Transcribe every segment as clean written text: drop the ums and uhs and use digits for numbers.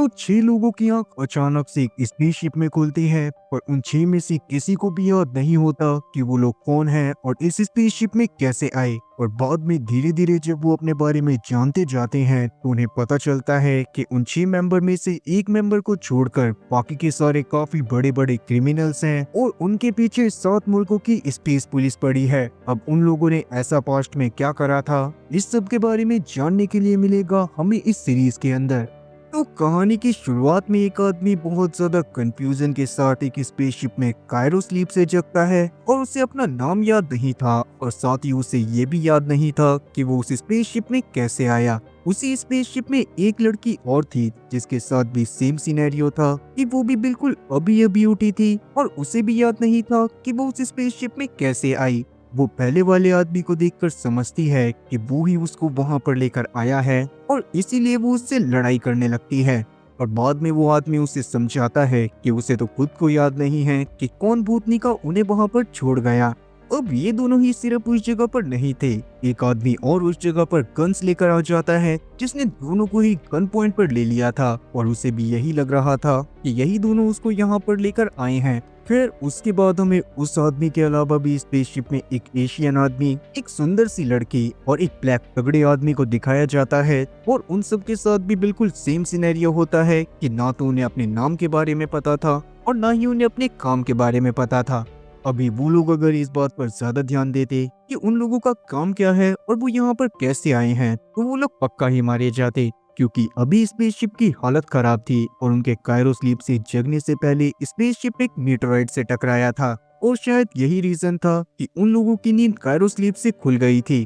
तो 6 लोगों की आंख अचानक से एक स्पेसशिप में खुलती है, पर उन 6 में से किसी को भी याद नहीं होता कि वो लोग कौन हैं और इस स्पेसशिप में कैसे आए। और बाद में धीरे धीरे जब वो अपने बारे में जानते जाते हैं तो उन्हें पता चलता है कि उन 6 मेंबर में से एक मेंबर को छोड़कर बाकी के सारे काफी बड़े बड़े क्रिमिनल्स हैं और उनके पीछे 7 मुल्कों की स्पेस पुलिस पड़ी है। अब उन लोगों ने ऐसा पास्ट में क्या करा था, इस सब के बारे में जानने के लिए मिलेगा हमें इस सीरीज के अंदर। तो कहानी की शुरुआत में एक आदमी बहुत ज्यादा कंफ्यूजन के साथ एक स्पेसशिप में कायरो स्लीप से जगता है और उसे अपना नाम याद नहीं था और साथ ही उसे ये भी याद नहीं था कि वो उस स्पेसशिप में कैसे आया। उसी स्पेसशिप में एक लड़की और थी जिसके साथ भी सेम सिनेरियो था कि वो भी बिल्कुल अभी अभी उठी थी और उसे भी याद नहीं था कि वो उस स्पेसशिप में कैसे आई। वो पहले वाले आदमी को देखकर समझती है कि वो ही उसको वहां पर लेकर आया है और इसीलिए वो उससे लड़ाई करने लगती है। और बाद में वो आदमी उसे समझाता है कि उसे तो खुद को याद नहीं है कि कौन भूतनी का उन्हें वहां पर छोड़ गया। अब ये दोनों ही सिर्फ उस जगह पर नहीं थे, एक आदमी और उस जगह पर गन्स लेकर आ जाता है जिसने दोनों को ही गन पॉइंट पर ले लिया था और उसे भी यही लग रहा था कि यही दोनों उसको यहाँ पर लेकर आए हैं। फिर उसके बाद हमें उस आदमी के अलावा भी स्पेसशिप में एक एशियन आदमी, एक सुंदर सी लड़की और एक ब्लैक तगड़े आदमी को दिखाया जाता है और उन सब के साथ भी बिल्कुल सेम सिनेरियो होता है कि ना तो उन्हें अपने नाम के बारे में पता था और ना ही उन्हें अपने काम के बारे में पता था। अभी वो लोग अगर इस बात पर ज्यादा ध्यान देते कि उन लोगों का काम क्या है और वो यहाँ पर कैसे आए हैं तो वो लोग पक्का ही मारे जाते, क्योंकि अभी स्पेसशिप की हालत खराब थी और उनके कायरो स्लीप से जगने से पहले स्पेसशिप एक मीटरॉइड से टकराया था और शायद यही रीजन था कि उन लोगों की नींद कायरो स्लीप से खुल गई थी।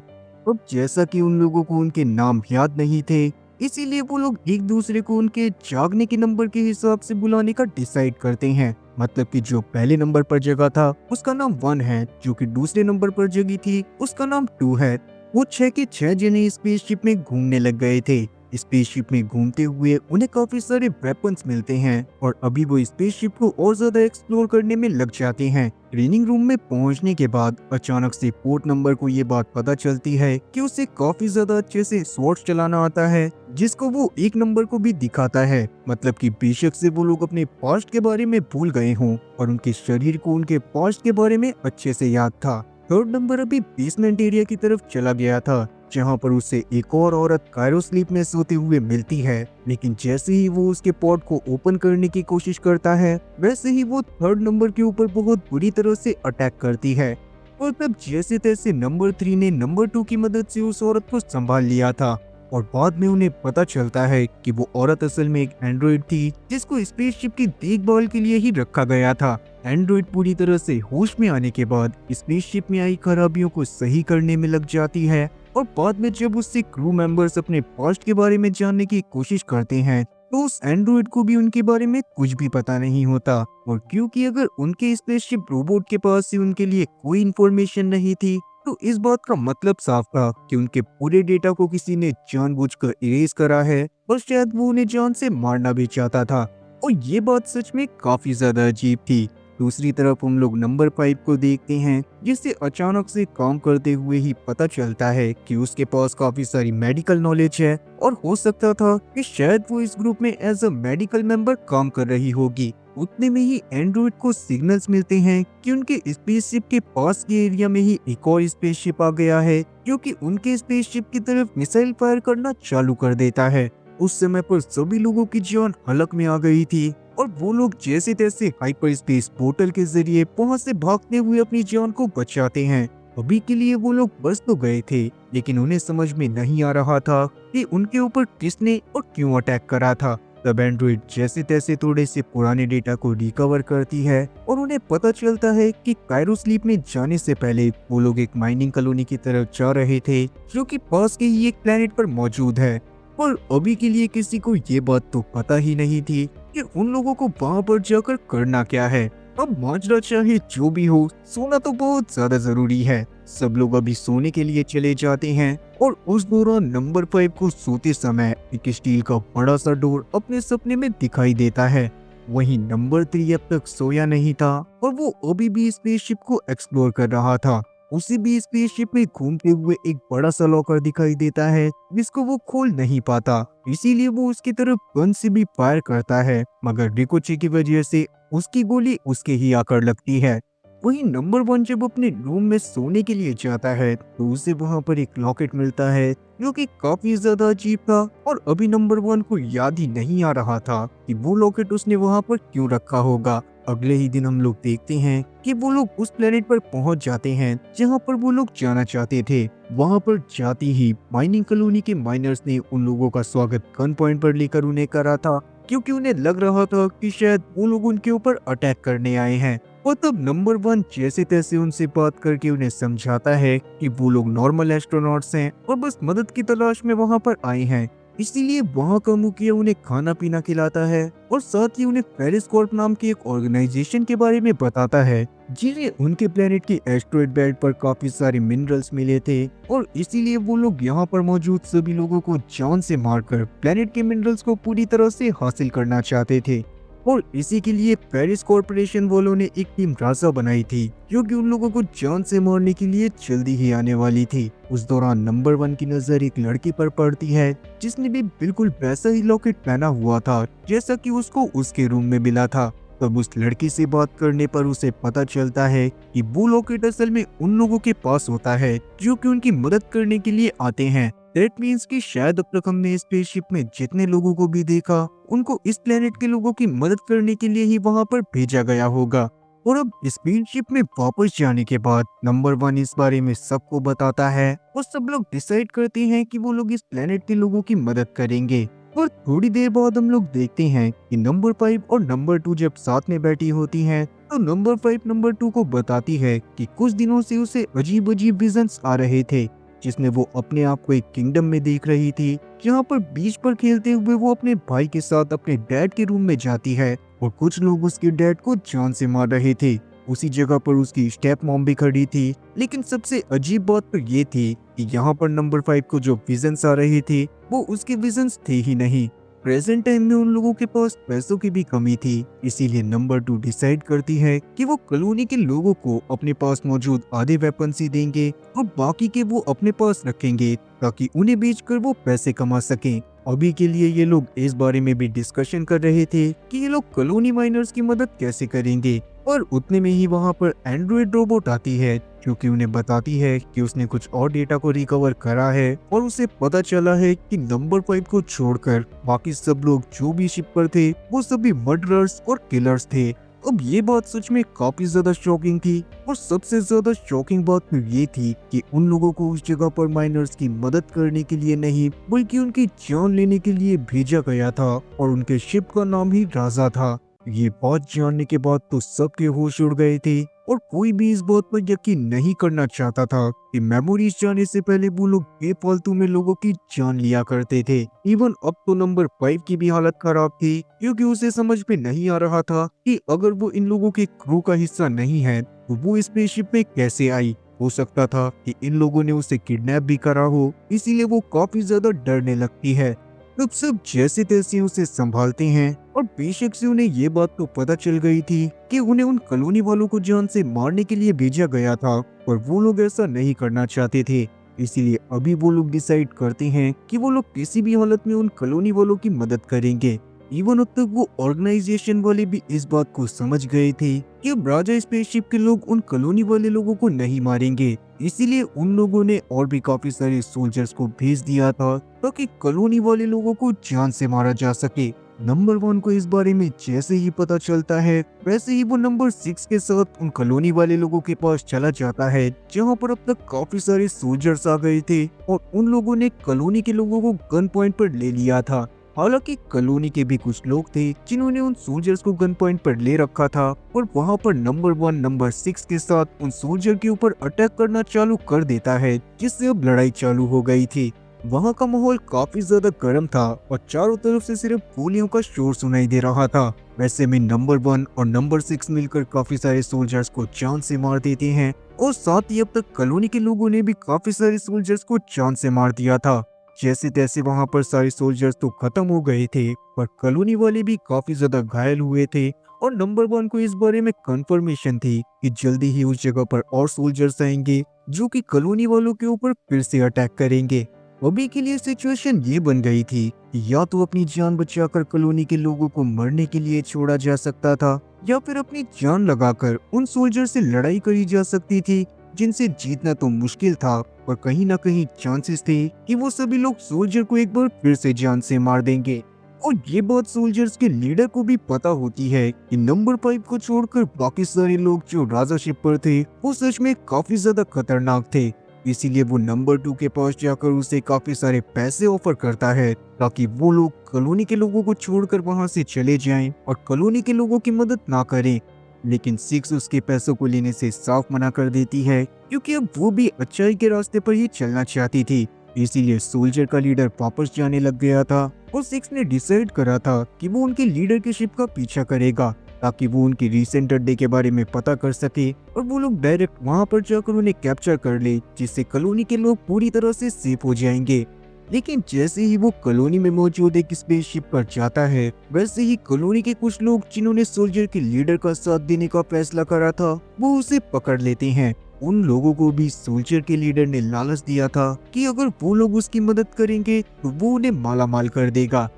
अब जैसा कि उन लोगों को उनके नाम याद नहीं थे, इसीलिए वो लोग एक दूसरे को उनके जागने के नंबर के हिसाब से बुलाने का डिसाइड करते हैं। मतलब कि जो पहले नंबर पर जगह था उसका नाम 1 है, जो कि दूसरे नंबर पर जगी थी उसका नाम 2 है। वो 6 के 6 जने स्पेसशिप में घूमने लग गए थे। स्पेसशिप में घूमते हुए उन्हें काफी सारे वेपन्स मिलते हैं और अभी वो स्पेसशिप को और ज्यादा एक्सप्लोर करने में लग जाते हैं। ट्रेनिंग रूम में पहुंचने के बाद अचानक से पोर्ट नंबर को ये बात पता चलती है कि उसे काफी ज्यादा अच्छे से स्वॉर्ड चलाना आता है, जिसको वो एक नंबर को भी दिखाता है। मतलब कि बेशक से वो लोग अपने पास्ट के बारे में भूल गए हों और उनके शरीर को उनके पास्ट के बारे में अच्छे से याद था। थर्ड नंबर अभी बेसमेंट एरिया की तरफ चला गया था जहां पर उसे एक और औरत कायरो स्लीप में सोते हुए मिलती है, लेकिन जैसे ही वो उसके पॉट को ओपन करने की कोशिश करता है वैसे ही वो थर्ड नंबर के ऊपर बहुत बुरी तरह से अटैक करती है। और तब जैसे तैसे नंबर 3 ने नंबर 2 की मदद से उस औरत को संभाल लिया था और बाद में उन्हें पता चलता है कि वो औरत असल में एक एंड्रॉइड थी जिसको स्पेसशिप की देखभाल के लिए ही रखा गया था। एंड्रॉइड पूरी तरह से होश में आने के बाद स्पेसशिप में आई खराबियों को सही करने में लग जाती है और बाद में जब उससे क्रू मेंबर्स अपने पास्ट के बारे में जानने की कोशिश करते हैं तो उस एंड्रॉइड को भी उनके बारे में कुछ भी पता नहीं होता। और क्योंकि अगर उनके स्पेसशिप रोबोट के पास से उनके लिए कोई इंफॉर्मेशन नहीं थी तो इस बात का मतलब साफ था कि उनके पूरे डेटा को किसी ने जानबूझकर इरेज करा है और शायद वो उन्हें जान से मारना भी चाहता था। और ये बात सच में काफी ज्यादा अजीब थी। दूसरी तरफ हम लोग नंबर 5 को देखते हैं जिससे अचानक से काम करते हुए ही पता चलता है कि उसके पास काफी सारी मेडिकल नॉलेज है और हो सकता था कि शायद वो इस ग्रुप में एज अ मेडिकल मेंबर काम कर रही होगी। उतने में ही एंड्रॉइड को सिग्नल्स मिलते हैं कि उनके स्पेसशिप के पास के एरिया में ही एक और स्पेसशिप आ गया है जो कि उनके स्पेसशिप की तरफ मिसाइल फायर करना चालू कर देता है। उस समय पर सभी लोगों की जान हलक में आ गई थी और वो लोग जैसे तैसे हाइपर स्पेस पोर्टल के जरिए वहां से भागते हुए अपनी जान को बचाते हैं। अभी के लिए वो लोग बच तो गए थे, लेकिन उन्हें समझ में नहीं आ रहा था कि उनके ऊपर किसने और क्यों अटैक करा था। तब एंड्रॉइड जैसे तैसे थोड़े से पुराने डेटा को रिकवर करती है और उन्हें पता चलता है कि कायरो स्लीप में जाने से पहले वो लोग एक माइनिंग कॉलोनी की तरफ जा रहे थे जो कि पास के ही एक प्लेनेट पर मौजूद है। पर अभी के लिए किसी को ये बात तो पता ही नहीं थी कि उन लोगों को वहां पर जाकर करना क्या है। अब माजरा चाहे जो भी हो, सोना तो बहुत ज्यादा जरूरी है। सब लोग अभी सोने के लिए चले जाते हैं और उस दौरान नंबर 5 को सोते समय एक स्टील का बड़ा सा डोर अपने सपने में दिखाई देता है। वहीं नंबर 3 अब तक सोया नहीं था और वो अभी भी स्पेसशिप को एक्सप्लोर कर रहा था। उसे भी स्पेसशिप में घूमते हुए एक बड़ा सा लॉकर दिखाई देता है जिसको वो खोल नहीं पाता। इसीलिए वो उसकी तरफ गन से भी फायर करता है, मगर रिकोचे की वजह से उसकी गोली उसके ही आकर लगती है। वहीं नंबर वन जब अपने रूम में सोने के लिए जाता है तो उसे वहां पर एक लॉकेट मिलता है जो कि काफी ज्यादा अजीब था, और अभी नंबर वन को याद ही नहीं आ रहा था कि वो लॉकेट उसने वहां पर क्यों रखा होगा। अगले ही दिन हम लोग देखते हैं कि वो लोग उस प्लेनेट पर पहुंच जाते हैं जहां पर वो लोग जाना चाहते थे। वहां पर जाते ही माइनिंग कॉलोनी के माइनर्स ने उन लोगों का स्वागत गन पॉइंट पर लेकर उन्हें करा था, क्योंकि उन्हें लग रहा था कि शायद वो लोग उनके ऊपर अटैक करने आए हैं। और तब नंबर वन जैसे तैसे उनसे बात करके उन्हें समझाता है कि वो लोग नॉर्मल एस्ट्रोनॉट्स हैं और बस मदद की तलाश में वहां पर आए हैं। इसीलिए वहां का मुखिया उन्हें खाना पीना खिलाता है और साथ ही उन्हें फेरिस कॉर्प नाम के एक ऑर्गेनाइजेशन के बारे में बताता है जिन्हें उनके प्लेनेट के एस्ट्रॉइड बेल्ट पर काफी सारे मिनरल्स मिले थे, और इसीलिए वो लोग यहाँ पर मौजूद सभी लोगों को जान से मारकर प्लेनेट के मिनरल्स को पूरी तरह से हासिल करना चाहते थे। और इसी के लिए पेरिस कॉर्पोरेशन वालों ने एक टीम राजा बनाई थी जो कि उन लोगों को जान से मारने के लिए जल्दी ही आने वाली थी। उस दौरान नंबर वन की नजर एक लड़की पर पड़ती है जिसने भी बिल्कुल वैसा ही लॉकेट पहना हुआ था जैसा कि उसको उसके रूम में मिला था। तब उस लड़की से बात करने पर उसे पता चलता है कि वो लॉकेट असल में उन लोगों के पास होता है जो कि उनकी मदद करने के लिए आते हैं। दैट मीन्स कि शायद अब तक हमने स्पेसशिप में जितने लोगों को भी देखा उनको इस प्लेनेट के लोगों की मदद करने के लिए ही वहां पर भेजा गया होगा। और अब स्पेसशिप में वापस जाने के बाद नंबर वन इस बारे में सबको बताता है और सब लोग डिसाइड करते हैं कि वो लोग इस प्लेनेट के लोगों की मदद करेंगे। और थोड़ी देर बाद हम लोग देखते हैं कि नंबर 5 और नंबर 2 जब साथ में बैठी होती हैं तो नंबर 5 नंबर 2 को बताती है कि कुछ दिनों से उसे अजीब अजीब विजन्स आ रहे थे जिसमें वो अपने आप को एक किंगडम में देख रही थी जहाँ पर बीच पर खेलते हुए वो अपने भाई के साथ अपने डैड के रूम में जाती है और कुछ लोग उसके डैड को जान से मार रहे थे। उसी जगह पर उसकी स्टेप मॉम भी खड़ी थी। लेकिन सबसे अजीब बात तो ये थी कि यहाँ पर नंबर 5 को जो विजन्स आ रहे थे वो उसके विजन्स थे ही नहीं। प्रेजेंट टाइम में उन लोगों के पास पैसों की भी कमी थी, इसीलिए नंबर 2 डिसाइड करती है कि वो कॉलोनी के लोगों को अपने पास मौजूद आधे वेपन्स ही देंगे और बाकी के वो अपने पास रखेंगे ताकि उन्हें बेचकर वो पैसे कमा सकें। अभी के लिए ये लोग इस बारे में भी डिस्कशन कर रहे थे कि ये लोग कॉलोनी माइनर्स की मदद कैसे करेंगे, और उतने में ही वहाँ पर एंड्रॉइड रोबोट आती है जो कि उन्हें बताती है कि उसने कुछ और डेटा को रिकवर करा है और उसे पता चला है कि नंबर 5 को छोड़कर बाकी सब लोग जो भी शिप पर थे वो सभी मर्डरर्स और किलर्स थे। अब ये बात सच में काफी ज्यादा शॉकिंग थी, और सबसे ज्यादा शॉकिंग बात तो ये थी कि उन लोगों को उस जगह पर माइनर्स की मदद करने के लिए नहीं बल्कि उनकी जान लेने के लिए भेजा गया था, और उनके शिप का नाम ही राजा था। ये बात जानने के बाद तो सबके होश उड़ गए थे और कोई भी इस बात पर यकीन नहीं करना चाहता था कि मेमोरीज जाने से पहले वो लोग बेफालतू में लोगों की जान लिया करते थे। इवन अब तो नंबर 5 की भी हालत खराब थी क्योंकि उसे समझ में नहीं आ रहा था कि अगर वो इन लोगों के क्रू का हिस्सा नहीं है तो वो स्पेसशिप में कैसे आई। हो सकता था कि इन लोगों ने उसे किडनैप भी करा हो, इसीलिए वो काफी ज्यादा डरने लगती है। तब सब जैसे तैसे उसे संभालते हैं, और बेशक से उन्हें ये बात तो पता चल गई थी कि उन्हें उन कॉलोनी वालों को जान से मारने के लिए भेजा गया था, पर वो लोग ऐसा नहीं करना चाहते थे। इसीलिए अभी वो लोग डिसाइड करते हैं कि वो लोग किसी भी हालत में उन कॉलोनी वालों की मदद करेंगे। इवन अब तक वो ऑर्गेनाइजेशन वाले भी इस बात को समझ गए थे कि अब राजा स्पेसशिप के लोग उन कॉलोनी वाले लोगों को नहीं मारेंगे, इसीलिए उन लोगों ने और भी काफी सारे सोल्जर्स को भेज दिया था ताकि कॉलोनी वाले लोगों को जान से मारा जा सके। नंबर 1 को इस बारे में जैसे ही पता चलता है वैसे ही वो नंबर 6 के साथ उन कॉलोनी वाले लोगों के पास चला जाता है जहां पर अब तक काफी सारे सोल्जर्स आ गए थे और उन लोगों ने कॉलोनी के लोगों को गन पॉइंट पर ले लिया था। हालांकि कॉलोनी के भी कुछ लोग थे जिन्होंने उन सोल्जर्स को गन पॉइंट पर ले रखा था और वहां पर नंबर 1 नंबर 6 के साथ उन सोल्जर के ऊपर अटैक करना चालू कर देता है, जिससे अब लड़ाई चालू हो गई थी। वहां का माहौल काफी ज्यादा गर्म था और चारों तरफ से सिर्फ गोलियों का शोर सुनाई दे रहा था। वैसे में नंबर 1 और नंबर 6 मिलकर काफी सारे सोल्जर्स को जान से मार देते हैं और साथ ही अब तक कॉलोनी के लोगों ने भी काफी सारे सोल्जर्स को जान से मार दिया था। जैसे तैसे वहां पर सारे सोल्जर्स तो खत्म हो गए थे, पर कॉलोनी वाले भी काफी ज्यादा घायल हुए थे और नंबर 1 को इस बारे में कंफर्मेशन थी कि जल्दी ही उस जगह पर और सोल्जर्स आएंगे जो कि कॉलोनी वालों के ऊपर फिर से अटैक करेंगे। अभी के लिए सिचुएशन ये बन गई थी कि या तो अपनी जान बचाकर कॉलोनी के लोगों को मरने के लिए छोड़ा जा सकता था या फिर अपनी जान लगाकर उन सोल्जर से लड़ाई करी जा सकती थी जिनसे जीतना तो मुश्किल था, पर कहीं ना कहीं चांसेस थे कि वो सभी लोग सोल्जर को एक बार फिर से जान से मार देंगे। और ये बात सोल्जर्स के लीडर को भी पता होती है कि नंबर 5 को छोड़कर बाकी सारे लोग जो राजा शिप पर थे वो सच में काफी ज्यादा खतरनाक थे। इसीलिए वो नंबर 2 के पास जाकर उसे काफी सारे पैसे ऑफर करता है ताकि वो लोग कॉलोनी के लोगों को छोड़कर वहां से चले जाएं और कॉलोनी के लोगों की मदद ना करें। लेकिन 6 उसके पैसों को लेने से साफ मना कर देती है क्योंकि अब वो भी अच्छाई के रास्ते पर ही चलना चाहती थी। इसीलिए सोल्जर का लीडर वापस जाने लग गया था और 6 ने डिसाइड करा था कि वो उनके लीडर के शिप का पीछा करेगा ताकि वो उनकी रिसेंट अड्डे के बारे में पता कर सके और वो लोग डायरेक्ट वहां पर जाकर उन्हें कैप्चर कर ले, जिससे कॉलोनी के लोग पूरी तरह से सेफ हो जाएंगे। लेकिन जैसे ही वो कॉलोनी में मौजूद एक स्पेसशिप पर जाता है, वैसे ही कॉलोनी के कुछ लोग जिन्होंने सोल्जर के लीडर का साथ देने का फैसला करा था वो उसे पकड़ लेते हैं। उन लोगों को भी सोल्जर के लीडर ने लालच दिया था कि अगर वो लोग उसकी मदद करेंगे तो वो उन्हें मालामाल कर देगा।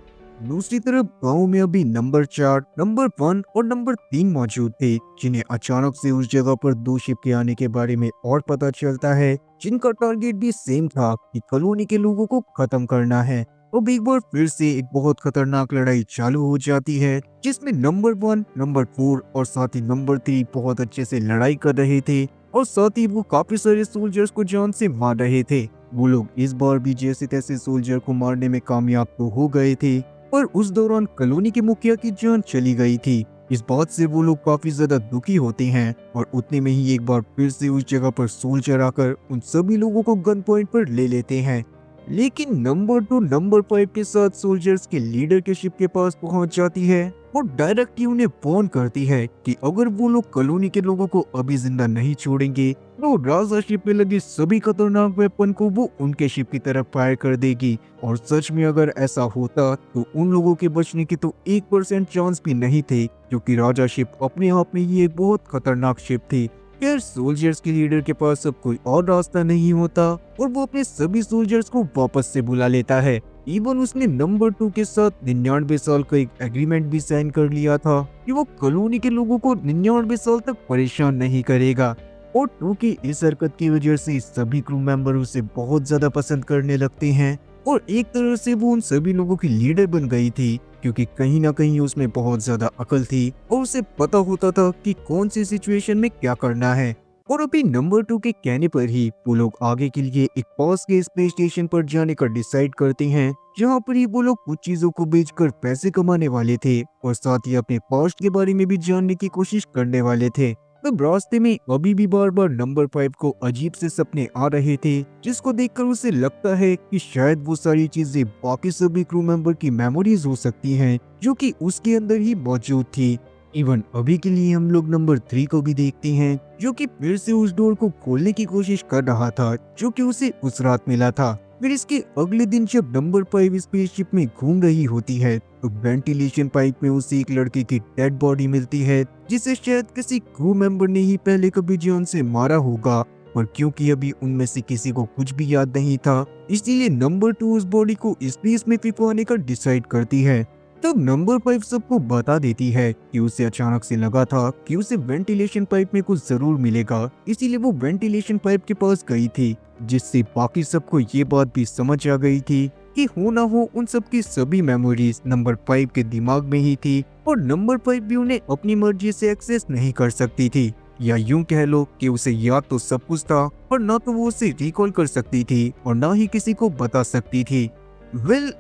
दूसरी तरफ गांव में अभी नंबर 4, नंबर 1 और नंबर 3 मौजूद थे, जिन्हें अचानक से उस जगह पर 2 शिप के आने के बारे में और पता चलता है, जिनका टारगेट भी सेम था कि कॉलोनी के लोगों को खत्म करना है। अब एक बार फिर से एक बहुत खतरनाक लड़ाई चालू हो जाती है जिसमें नंबर 1, नंबर 4 और साथ ही नंबर 3 बहुत अच्छे से लड़ाई कर रहे थे और साथ ही वो काफी सारे सोल्जर्स को जान से मार रहे थे। वो लोग इस बार भी जैसे तैसे सोल्जर को मारने में कामयाब तो हो गए थे, पर उस दौरान कॉलोनी के मुखिया की जान चली गई थी। इस बात से वो लोग काफी ज्यादा दुखी होते हैं और उतने में ही एक बार फिर से उस जगह पर सोल्जर आकर उन सभी लोगों को गन पॉइंट पर ले लेते हैं। लेकिन नंबर 2 नंबर 5 के साथ सोल्जर्स के लीडर के शिप के पास पहुंच जाती है और डायरेक्टली उन्हें वार्न करती है कि अगर वो लोग कॉलोनी के लोगों को अभी जिंदा नहीं छोड़ेंगे तो राजा शिप में लगे सभी खतरनाक वेपन को वो उनके शिप की तरफ फायर कर देगी। और सच में अगर ऐसा होता तो उन लोगों के बचने के तो 1% चांस भी नहीं थे, क्योंकि राजा शिप अपने आप में ही एक बहुत खतरनाक शिप थी। फिर सोल्जर्स के लीडर के पास अब कोई और रास्ता नहीं होता और वो अपने सभी सोल्जर्स को वापस से बुला लेता है। इवन उसने नंबर 2 के साथ 99 साल का एक एग्रीमेंट भी साइन कर लिया था कि वो कॉलोनी के लोगों को 99 साल तक परेशान नहीं करेगा। और 2 की इस हरकत की वजह से सभी क्रू मेंबर उसे बहुत ज्यादा पसंद करने लगते हैं और एक तरह से वो उन सभी लोगों की लीडर बन गई थी, क्योंकि कहीं ना कहीं उसमें बहुत ज्यादा अकल थी और उसे पता होता था कि कौन सी सिचुएशन में क्या करना है। और अभी नंबर 2 के कहने पर ही वो लोग आगे के लिए एक पास के स्पेस स्टेशन पर जाने का डिसाइड करते हैं, जहाँ पर ही वो लोग कुछ चीजों को बेचकर पैसे कमाने वाले थे और साथ ही अपने पास्ट के बारे में भी जानने की कोशिश करने वाले थे। तब रास्ते में अभी भी बार बार नंबर 5 को अजीब से सपने आ रहे थे, जिसको देखकर उसे लगता है कि शायद वो सारी चीजें बाकी सभी क्रू मेंबर की मेमोरीज हो सकती हैं जो कि उसके अंदर ही मौजूद थी। इवन अभी के लिए हम लोग नंबर 3 को भी देखते हैं, जो कि फिर से उस डोर को खोलने की कोशिश कर रहा था जो कि उसे उस रात मिला था। फिर इसके अगले दिन जब नंबर 5 स्पेसशिप में घूम रही होती है तो वेंटिलेशन पाइप में उसे एक लड़के की डेड बॉडी मिलती है, जिसे शायद किसी क्रू मेंबर ने ही पहले कभी जान से मारा होगा। और क्योंकि अभी उनमें से किसी को कुछ भी याद नहीं था, इसलिए नंबर 2 उस बॉडी को स्पेस में फिकवाने का डिसाइड करती है। तब नंबर 5 सबको बता देती है कि उसे अचानक से लगा था कि उसे वेंटिलेशन पाइप में कुछ जरूर मिलेगा, इसीलिए वो वेंटिलेशन पाइप के पास गई थी, जिससे बाकी सबको ये बात भी समझ आ गई थी कि हो ना हो उन सब की सभी मेमोरीज नंबर 5 के दिमाग में ही थी और नंबर 5 भी उन्हें अपनी मर्जी से एक्सेस नहीं कर सकती थी, या यूं कह लो कि उसे याद तो सब कुछ था पर ना तो वो उसे रिकॉल कर सकती थी और ना ही किसी को बता सकती थी।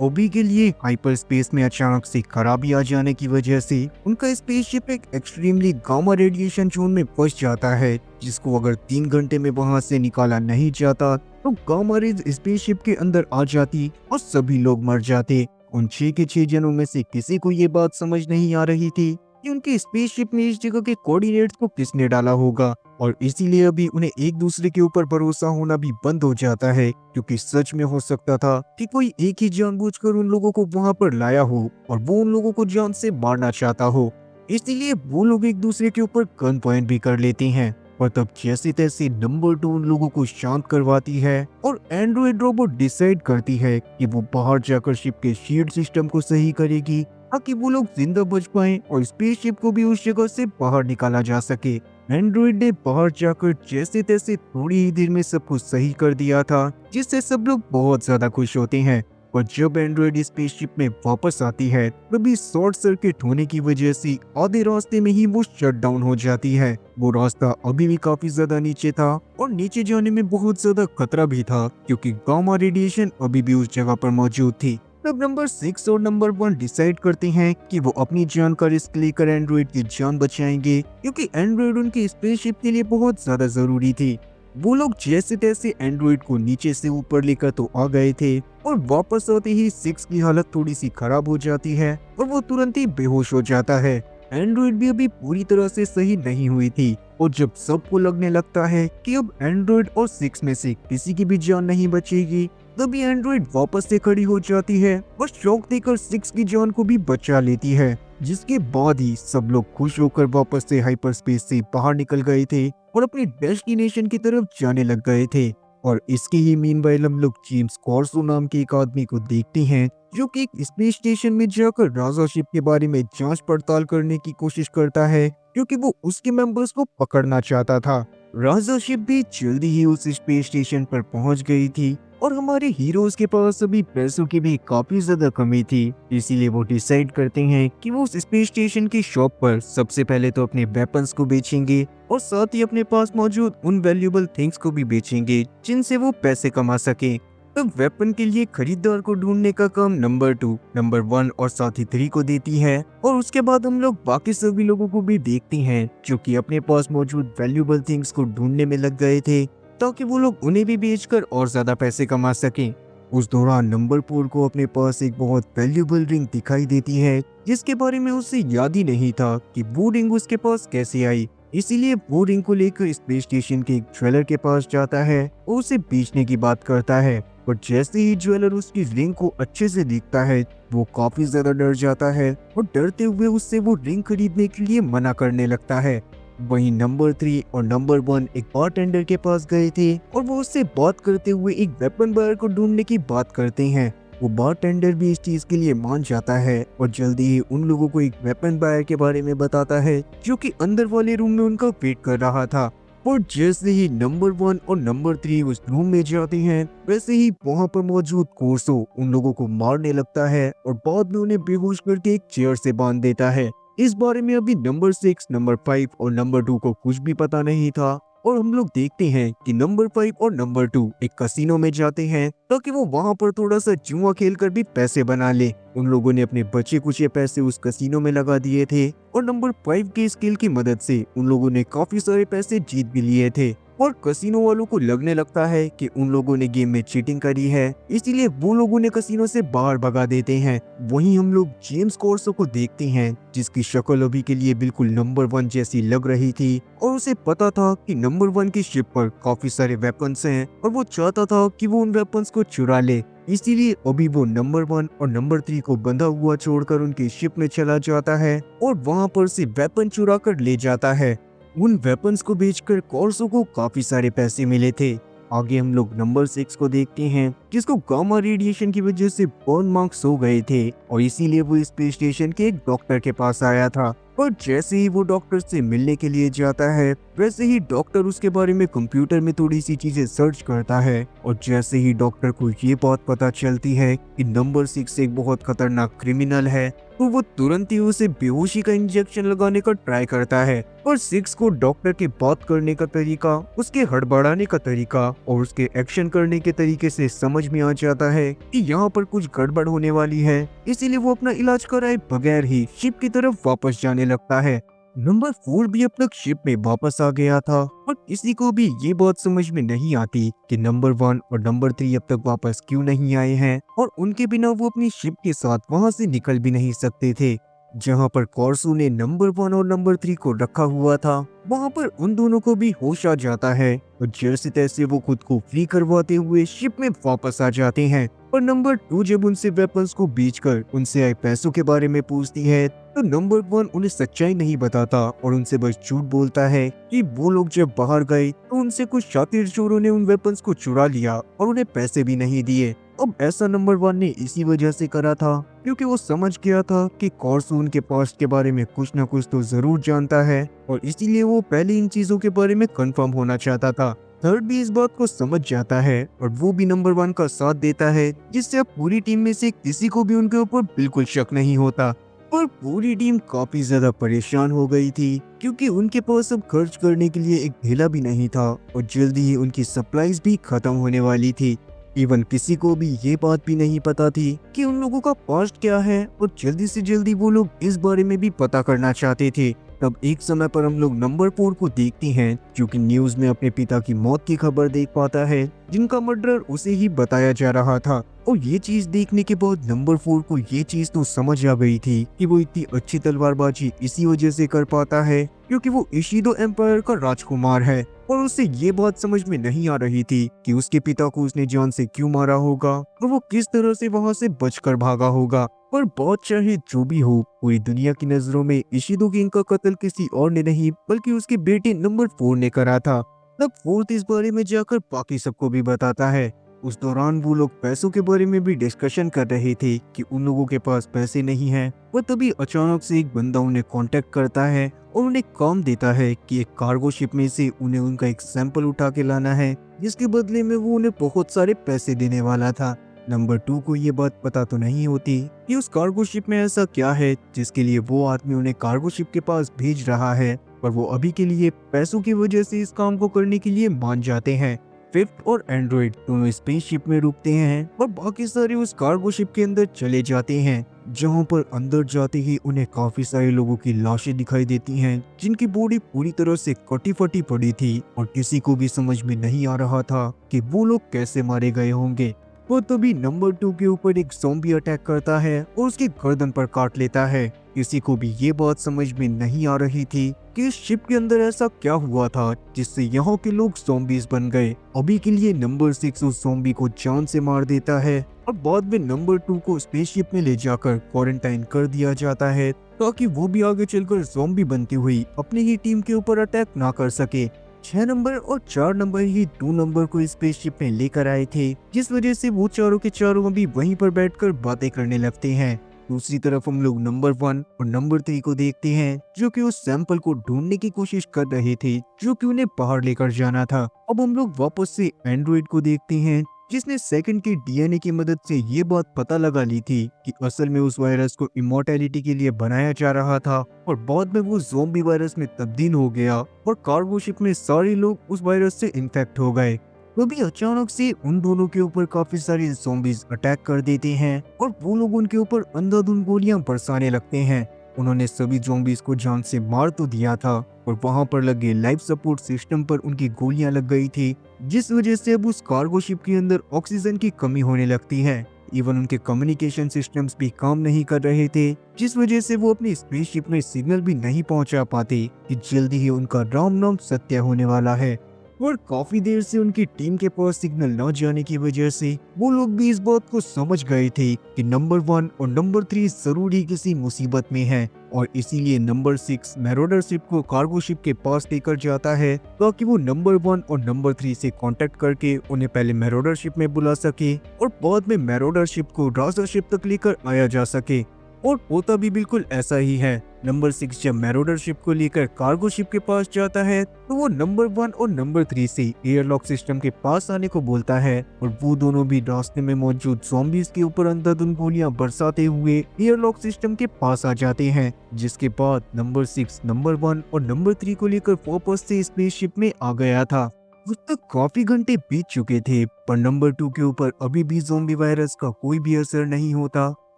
ओबी के लिए हाइपर स्पेस में अचानक से खराबी आ जाने की वजह से उनका स्पेसशिप एक एक्सट्रीमली गामा रेडिएशन जोन में फंस जाता है, जिसको अगर 3 घंटे में वहां से निकाला नहीं जाता तो गामा रेज स्पेसशिप के अंदर आ जाती और सभी लोग मर जाते। उन 6 के 6 जनों में से किसी को ये बात समझ नहीं आ रही थी कि उनके स्पेसशिप में इस जगह के कोऑर्डिनेट्स को किसने डाला होगा, और इसीलिए अभी उन्हें एक दूसरे के ऊपर भरोसा होना भी बंद हो जाता है, क्योंकि सच में हो सकता था कि कोई एक ही जानबूझकर उन लोगों को वहां पर लाया हो और वो उन लोगों को जान से मारना चाहता हो। इसीलिए वो लोग एक दूसरे के ऊपर गन पॉइंट भी कर लेते हैं। और तब जैसे तैसे नंबर 2 उन लोगों को शांत करवाती है और एंड्रॉइड रोबोट डिसाइड करती है कि वो बाहर जाकर शिप के शील्ड सिस्टम को सही करेगी ताकि वो लोग जिंदा बच पाएं और स्पेसशिप को भी उस जगह से बाहर निकाला जा सके। एंड्रॉइड ने बाहर जाकर जैसे तैसे थोड़ी ही देर में सब कुछ सही कर दिया था, जिससे सब लोग बहुत ज्यादा खुश होते हैं। और जब एंड्रॉइड स्पेसशिप में वापस आती है तभी शॉर्ट सर्किट होने की वजह से आधे रास्ते में ही वो शट डाउन हो जाती है। वो रास्ता अभी भी काफी ज्यादा नीचे था और नीचे जाने में बहुत ज्यादा खतरा भी था क्योंकि गामा रेडिएशन अभी भी उस जगह पर मौजूद थी। तब नंबर 6 और नंबर 1 डिसाइड करते हैं कि वो अपनी जान का रिस्क लेकर एंड्रॉइड की जान बचाएंगे क्योंकि एंड्रॉइड उनकी स्पेसशिप के लिए बहुत ज्यादा जरूरी थी। वो लोग जैसे तैसे एंड्रॉइड को नीचे से ऊपर लेकर तो आ गए थे और वापस आते ही 6 की हालत थोड़ी सी खराब हो जाती है और वो तुरंत ही बेहोश हो जाता है। एंड्रॉइड भी अभी पूरी तरह से सही नहीं हुई थी और जब सबको लगने लगता है कि अब एंड्रॉइड और 6 में से किसी की भी जान नहीं बचेगी, तभी एंड्रॉइड वापस से खड़ी हो जाती है और शॉक देकर 6 की जान को भी बचा लेती है। जिसके बाद ही सब लोग खुश होकर वापस से हाइपर स्पेस से बाहर निकल गए थे और अपनी डेस्टिनेशन की तरफ जाने लग गए थे। और इसके ही मीनवाइल हम लोग जेम्स कॉर्सो नाम के एक आदमी को देखते हैं जो कि एक स्पेस स्टेशन में जाकर राजा शिप के बारे में जांच पड़ताल करने की कोशिश करता है क्योंकि वो उसके मेंबर्स को पकड़ना चाहता था। राजा शिप भी जल्दी ही उस स्पेस स्टेशन पर पहुंच गई थी और हमारे हीरोज के पास अभी पैसों की भी काफी ज्यादा कमी थी, इसीलिए वो डिसाइड करते हैं कि वो उस स्पेस स्टेशन की शॉप पर सबसे पहले तो अपने वेपन्स को बेचेंगे और साथ ही अपने पास मौजूद उन वैल्यूएबल थिंग्स को भी बेचेंगे जिनसे वो पैसे कमा सके। तब वेपन के लिए खरीदार को ढूंढने का काम नंबर 2, नंबर 1 और साथ ही 3 को देती है और उसके बाद हम लोग बाकी सभी लोगों को भी देखते हैं जो कि अपने पास मौजूद वैल्यूएबल थिंग्स को ढूंढने में लग गए थे ताकि वो लोग उन्हें भी बेचकर और ज्यादा पैसे कमा सकें। उस दौरान नंबर 4 को अपने पास एक बहुत वैल्यूएबल रिंग दिखाई देती है जिसके बारे में उसे याद ही नहीं था कि वो रिंग उसके पास कैसे आई। इसीलिए वो रिंग को लेकर स्पेस स्टेशन के एक ज्वेलर के पास जाता है और उसे बेचने की बात करता है। और जैसे ही ज्वेलर उसकी रिंग को अच्छे से देखता है वो काफी ज्यादा डर जाता है और डरते हुए उससे वो रिंग खरीदने के लिए मना करने लगता है। वहीं नंबर 3 और नंबर 1 एक बारटेंडर के पास गए थे और वो उससे बात करते हुए एक वेपन बायर को ढूंढने की बात करते हैं। वो बारटेंडर भी इस चीज के लिए मान जाता है और जल्दी ही उन लोगों को एक वेपन बायर के बारे में बताता है जो कि अंदर वाले रूम में उनका वेट कर रहा था। और जैसे ही नंबर 1 और नंबर 3 उस रूम में जाते हैं वैसे ही वहां पर मौजूद कोर्सो उन लोगों को मारने लगता है और बाद में उन्हें बेहोश करके एक चेयर से बांध देता है। इस बारे में अभी नंबर 6, नंबर 5 और नंबर 2 को कुछ भी पता नहीं था और हम लोग देखते हैं कि नंबर 5 और नंबर 2 एक कसिनो में जाते हैं ताकि वो वहां पर थोड़ा सा जुआ खेलकर भी पैसे बना ले। उन लोगों ने अपने बचे कुचे पैसे उस कसिनो में लगा दिए थे और नंबर 5 के स्किल की मदद से उन लोगों ने काफी सारे पैसे जीत भी लिए थे। और कसिनो वालों को लगने लगता है कि उन लोगों ने गेम में चीटिंग करी है, इसीलिए वो लोग उन्हें कसिनो से बाहर भगा देते हैं। वहीं हम लोग जेम्स कॉर्सो को देखते हैं जिसकी शक्ल अभी के लिए बिल्कुल नंबर 1 जैसी लग रही थी और उसे पता था कि नंबर 1 की शिप पर काफी सारे वेपन्स हैं और वो चाहता था कि वो उन वेपन्स को चुरा ले। इसीलिए अभी वो नंबर 1 और नंबर 3 को बंधा हुआ छोड़कर उनकी शिप में चला जाता है और वहां पर से वेपन चुरा कर ले जाता है। उन वेपन्स को बेचकर कॉर्सो को काफी सारे पैसे मिले थे। आगे हम लोग नंबर 6 को देखते हैं जिसको गामा रेडिएशन की वजह से बर्न मार्क्स हो गए थे और इसीलिए वो स्पेस स्टेशन के एक डॉक्टर के पास आया था। पर जैसे ही वो डॉक्टर से मिलने के लिए जाता है वैसे ही डॉक्टर उसके बारे में कंप्यूटर में थोड़ी सी चीजें सर्च करता है और जैसे ही डॉक्टर को ये बात पता चलती है कि नंबर 6 एक बहुत खतरनाक क्रिमिनल है तो वो तुरंत ही उसे बेहोशी का इंजेक्शन लगाने का ट्राई करता है। पर 6 को डॉक्टर के बात करने का तरीका, उसके हड़बड़ाने का तरीका और उसके एक्शन करने के तरीके से समझ में आ जाता है कि यहाँ पर कुछ गड़बड़ होने वाली है, इसीलिए वो अपना इलाज कराए बगैर ही शिप की तरफ वापस जाने लगता है। नंबर 4 भी अब तक शिप में वापस आ गया था और किसी को भी ये बात समझ में नहीं आती कि नंबर 1 और नंबर 3 अब तक वापस क्यों नहीं आए हैं और उनके बिना वो अपनी शिप के साथ वहां से निकल भी नहीं सकते थे। जहां पर कॉर्सो ने नंबर 1 और नंबर 3 को रखा हुआ था वहां पर उन दोनों को भी होश आ जाता है और जैसे तैसे वो खुद को फ्री करवाते हुए शिप में वापस आ जाते हैं। और नंबर 2 जब उनसे वेपन्स को बेचकर उनसे आए पैसों के बारे में पूछती है तो नंबर 1 उन्हें सच्चाई नहीं बताता और उनसे बस झूठ बोलता है कि वो लोग जब बाहर गए तो उनसे कुछ शातिर चोरों ने उन वेपन्स को चुरा लिया और उन्हें पैसे भी नहीं दिए। अब ऐसा नंबर 1 ने इसी वजह से करा था क्योंकि वो समझ गया था कि कॉर्सो उनके पास्ट के बारे में कुछ न कुछ तो जरूर जानता है और इसीलिए वो पहले इन चीजों के बारे में कंफर्म होना चाहता था। थर्ड भी इस बात को समझ जाता है और वो भी नंबर 1 का साथ देता है, जिससे अब पूरी टीम में से किसी को भी उनके ऊपर बिल्कुल शक नहीं होता। पर पूरी टीम काफी ज्यादा परेशान हो गई थी क्योंकि उनके पास अब खर्च करने के लिए एक ढेला भी नहीं था और जल्दी ही उनकी सप्लाईज भी खत्म होने वाली थी। इवन किसी को भी ये बात भी नहीं पता थी कि उन लोगों का पास्ट क्या है और जल्दी से जल्दी वो लोग इस बारे में भी पता करना चाहते थे। तब एक समय पर हम लोग नंबर 4 को देखते हैं जो कि न्यूज में अपने पिता की मौत की खबर देख पाता है, जिनका मर्डर उसे ही बताया जा रहा था। और ये चीज देखने के बाद नंबर 4 को ये चीज तो समझ आ गई थी कि वो इतनी अच्छी तलवारबाजी इसी वजह से कर पाता है क्योंकि वो इशिदो एम्पायर का राजकुमार है। और उसे ये बात समझ में नहीं आ रही थी कि उसके पिता को उसने जान से क्यों मारा होगा और वो किस तरह से वहाँ से बचकर भागा होगा। पर बात चाहे जो भी हो, पूरी दुनिया की नजरों में इशिदो किंग का कत्ल किसी और ने नहीं बल्कि उसके बेटे नंबर 4 ने करा था। तब फोर्थ इस बारे में जाकर बाकी सबको भी बताता है। उस दौरान वो लोग पैसों के बारे में भी डिस्कशन कर रहे थे कि उन लोगों के पास पैसे नहीं हैं। पर तभी अचानक से एक बंदा उन्हें कांटेक्ट करता है और उन्हें काम देता है कि एक कार्गो शिप में से उन्हें उनका एक सैंपल उठा के लाना है, जिसके बदले में वो उन्हें बहुत सारे पैसे देने वाला था। नंबर 2 को ये बात पता तो नहीं होती कि उस कार्गो शिप में ऐसा क्या है जिसके लिए वो आदमी उन्हें कार्गो शिप के पास भेज रहा है, पर वो अभी के लिए पैसों की वजह से इस काम को करने के लिए मान जाते हैं। फिफ्थ और एंड्रॉइड दोनों स्पेसशिप में रुकते हैं और बाकी सारे उस कार्गो शिप के अंदर चले जाते हैं, जहां पर अंदर जाते ही उन्हें काफी सारे लोगों की लाशें दिखाई देती हैं जिनकी बॉडी पूरी तरह से कटी फटी पड़ी थी और किसी को भी समझ में नहीं आ रहा था कि वो लोग कैसे मारे गए होंगे। वो तभी नंबर 2 के ऊपर एक ज़ॉम्बी अटैक करता है और उसकी गर्दन पर काट लेता है। किसी को भी ये बात समझ में नहीं आ रही थी कि इस शिप के अंदर ऐसा क्या हुआ था जिससे यहाँ के लोग ज़ॉम्बीज बन गए। अभी के लिए नंबर 6 उस ज़ॉम्बी को जान से मार देता है और बाद में नंबर 2 को स्पेसशिप में ले जाकर क्वारंटाइन कर दिया जाता है ताकि वो भी आगे चलकर ज़ॉम्बी बनती हुई अपनी ही टीम के ऊपर अटैक ना कर सके। 6 नंबर और 4 नंबर ही 2 नंबर को स्पेसशिप में लेकर आए थे, जिस वजह से वो चारों के चारों अभी वहीं पर बैठकर बातें करने लगते हैं। दूसरी तरफ हम लोग नंबर 1 और नंबर 3 को देखते हैं जो कि उस सैंपल को ढूंढने की कोशिश कर रहे थे जो कि उन्हें बाहर लेकर जाना था। अब हम लोग वापस से एंड्रॉइड को देखते हैं जिसने सेकंड के डीएनए की मदद से ये बात पता लगा ली थी कि असल में उस वायरस को इमॉर्टैलिटी के लिए बनाया जा रहा था और बाद में वो ज़ॉम्बी वायरस में तब्दील हो गया और कार्गो शिप में सारे लोग उस वायरस से इन्फेक्ट हो गए। तभी अचानक से उन दोनों के ऊपर काफी सारे ज़ॉम्बीज अटैक कर देते हैं और वो लोग उनके ऊपर अंधाधुंध गोलियां बरसाने लगते हैं। उन्होंने सभी ज़ॉम्बीज को जान से मार तो दिया था और वहां पर लगे लाइफ सपोर्ट सिस्टम पर उनकी गोलियां लग गई थी, जिस वजह से अब उस कार्गो शिप के अंदर ऑक्सीजन की कमी होने लगती है। इवन उनके कम्युनिकेशन सिस्टम्स भी काम नहीं कर रहे थे, जिस वजह से वो अपनी स्पेसशिप में सिग्नल भी नहीं पहुंचा पाते कि जल्दी ही उनका राम नाम सत्य होने वाला है। और काफी देर से उनकी टीम के पास सिग्नल न जाने की वजह से वो लोग भी इस बात को समझ गए थे कि नंबर 1 और नंबर 3 जरूर ही किसी मुसीबत में हैं और इसीलिए नंबर 6 मैरोडर शिप को कार्गो शिप के पास लेकर जाता है ताकि वो नंबर 1 और नंबर 3 से कांटेक्ट करके उन्हें पहले मैरोडर शिप में बुला सके और बाद में मैरोडर शिप को राजा शिप तक लेकर आया जा सके। और होता भी बिल्कुल ऐसा ही है। नंबर 6 जब मैरोडर शिप को लेकर कार्गो शिप के पास जाता है तो वो नंबर 1 और नंबर 3 से एयरलॉक सिस्टम के पास आने को बोलता है और वो दोनों भी रास्ते में मौजूद ज़ॉम्बीज के ऊपर अंधाधुंध गोलियां बरसाते हुए एयरलॉक सिस्टम के पास आ जाते हैं, जिसके बाद नंबर 6 नंबर 1 और नंबर 3 को लेकर वापस से स्पेसशिप में आ गया था। उस तक काफी घंटे बीत चुके थे पर नंबर 2 के ऊपर अभी भी ज़ॉम्बी वायरस का कोई भी असर नहीं होता,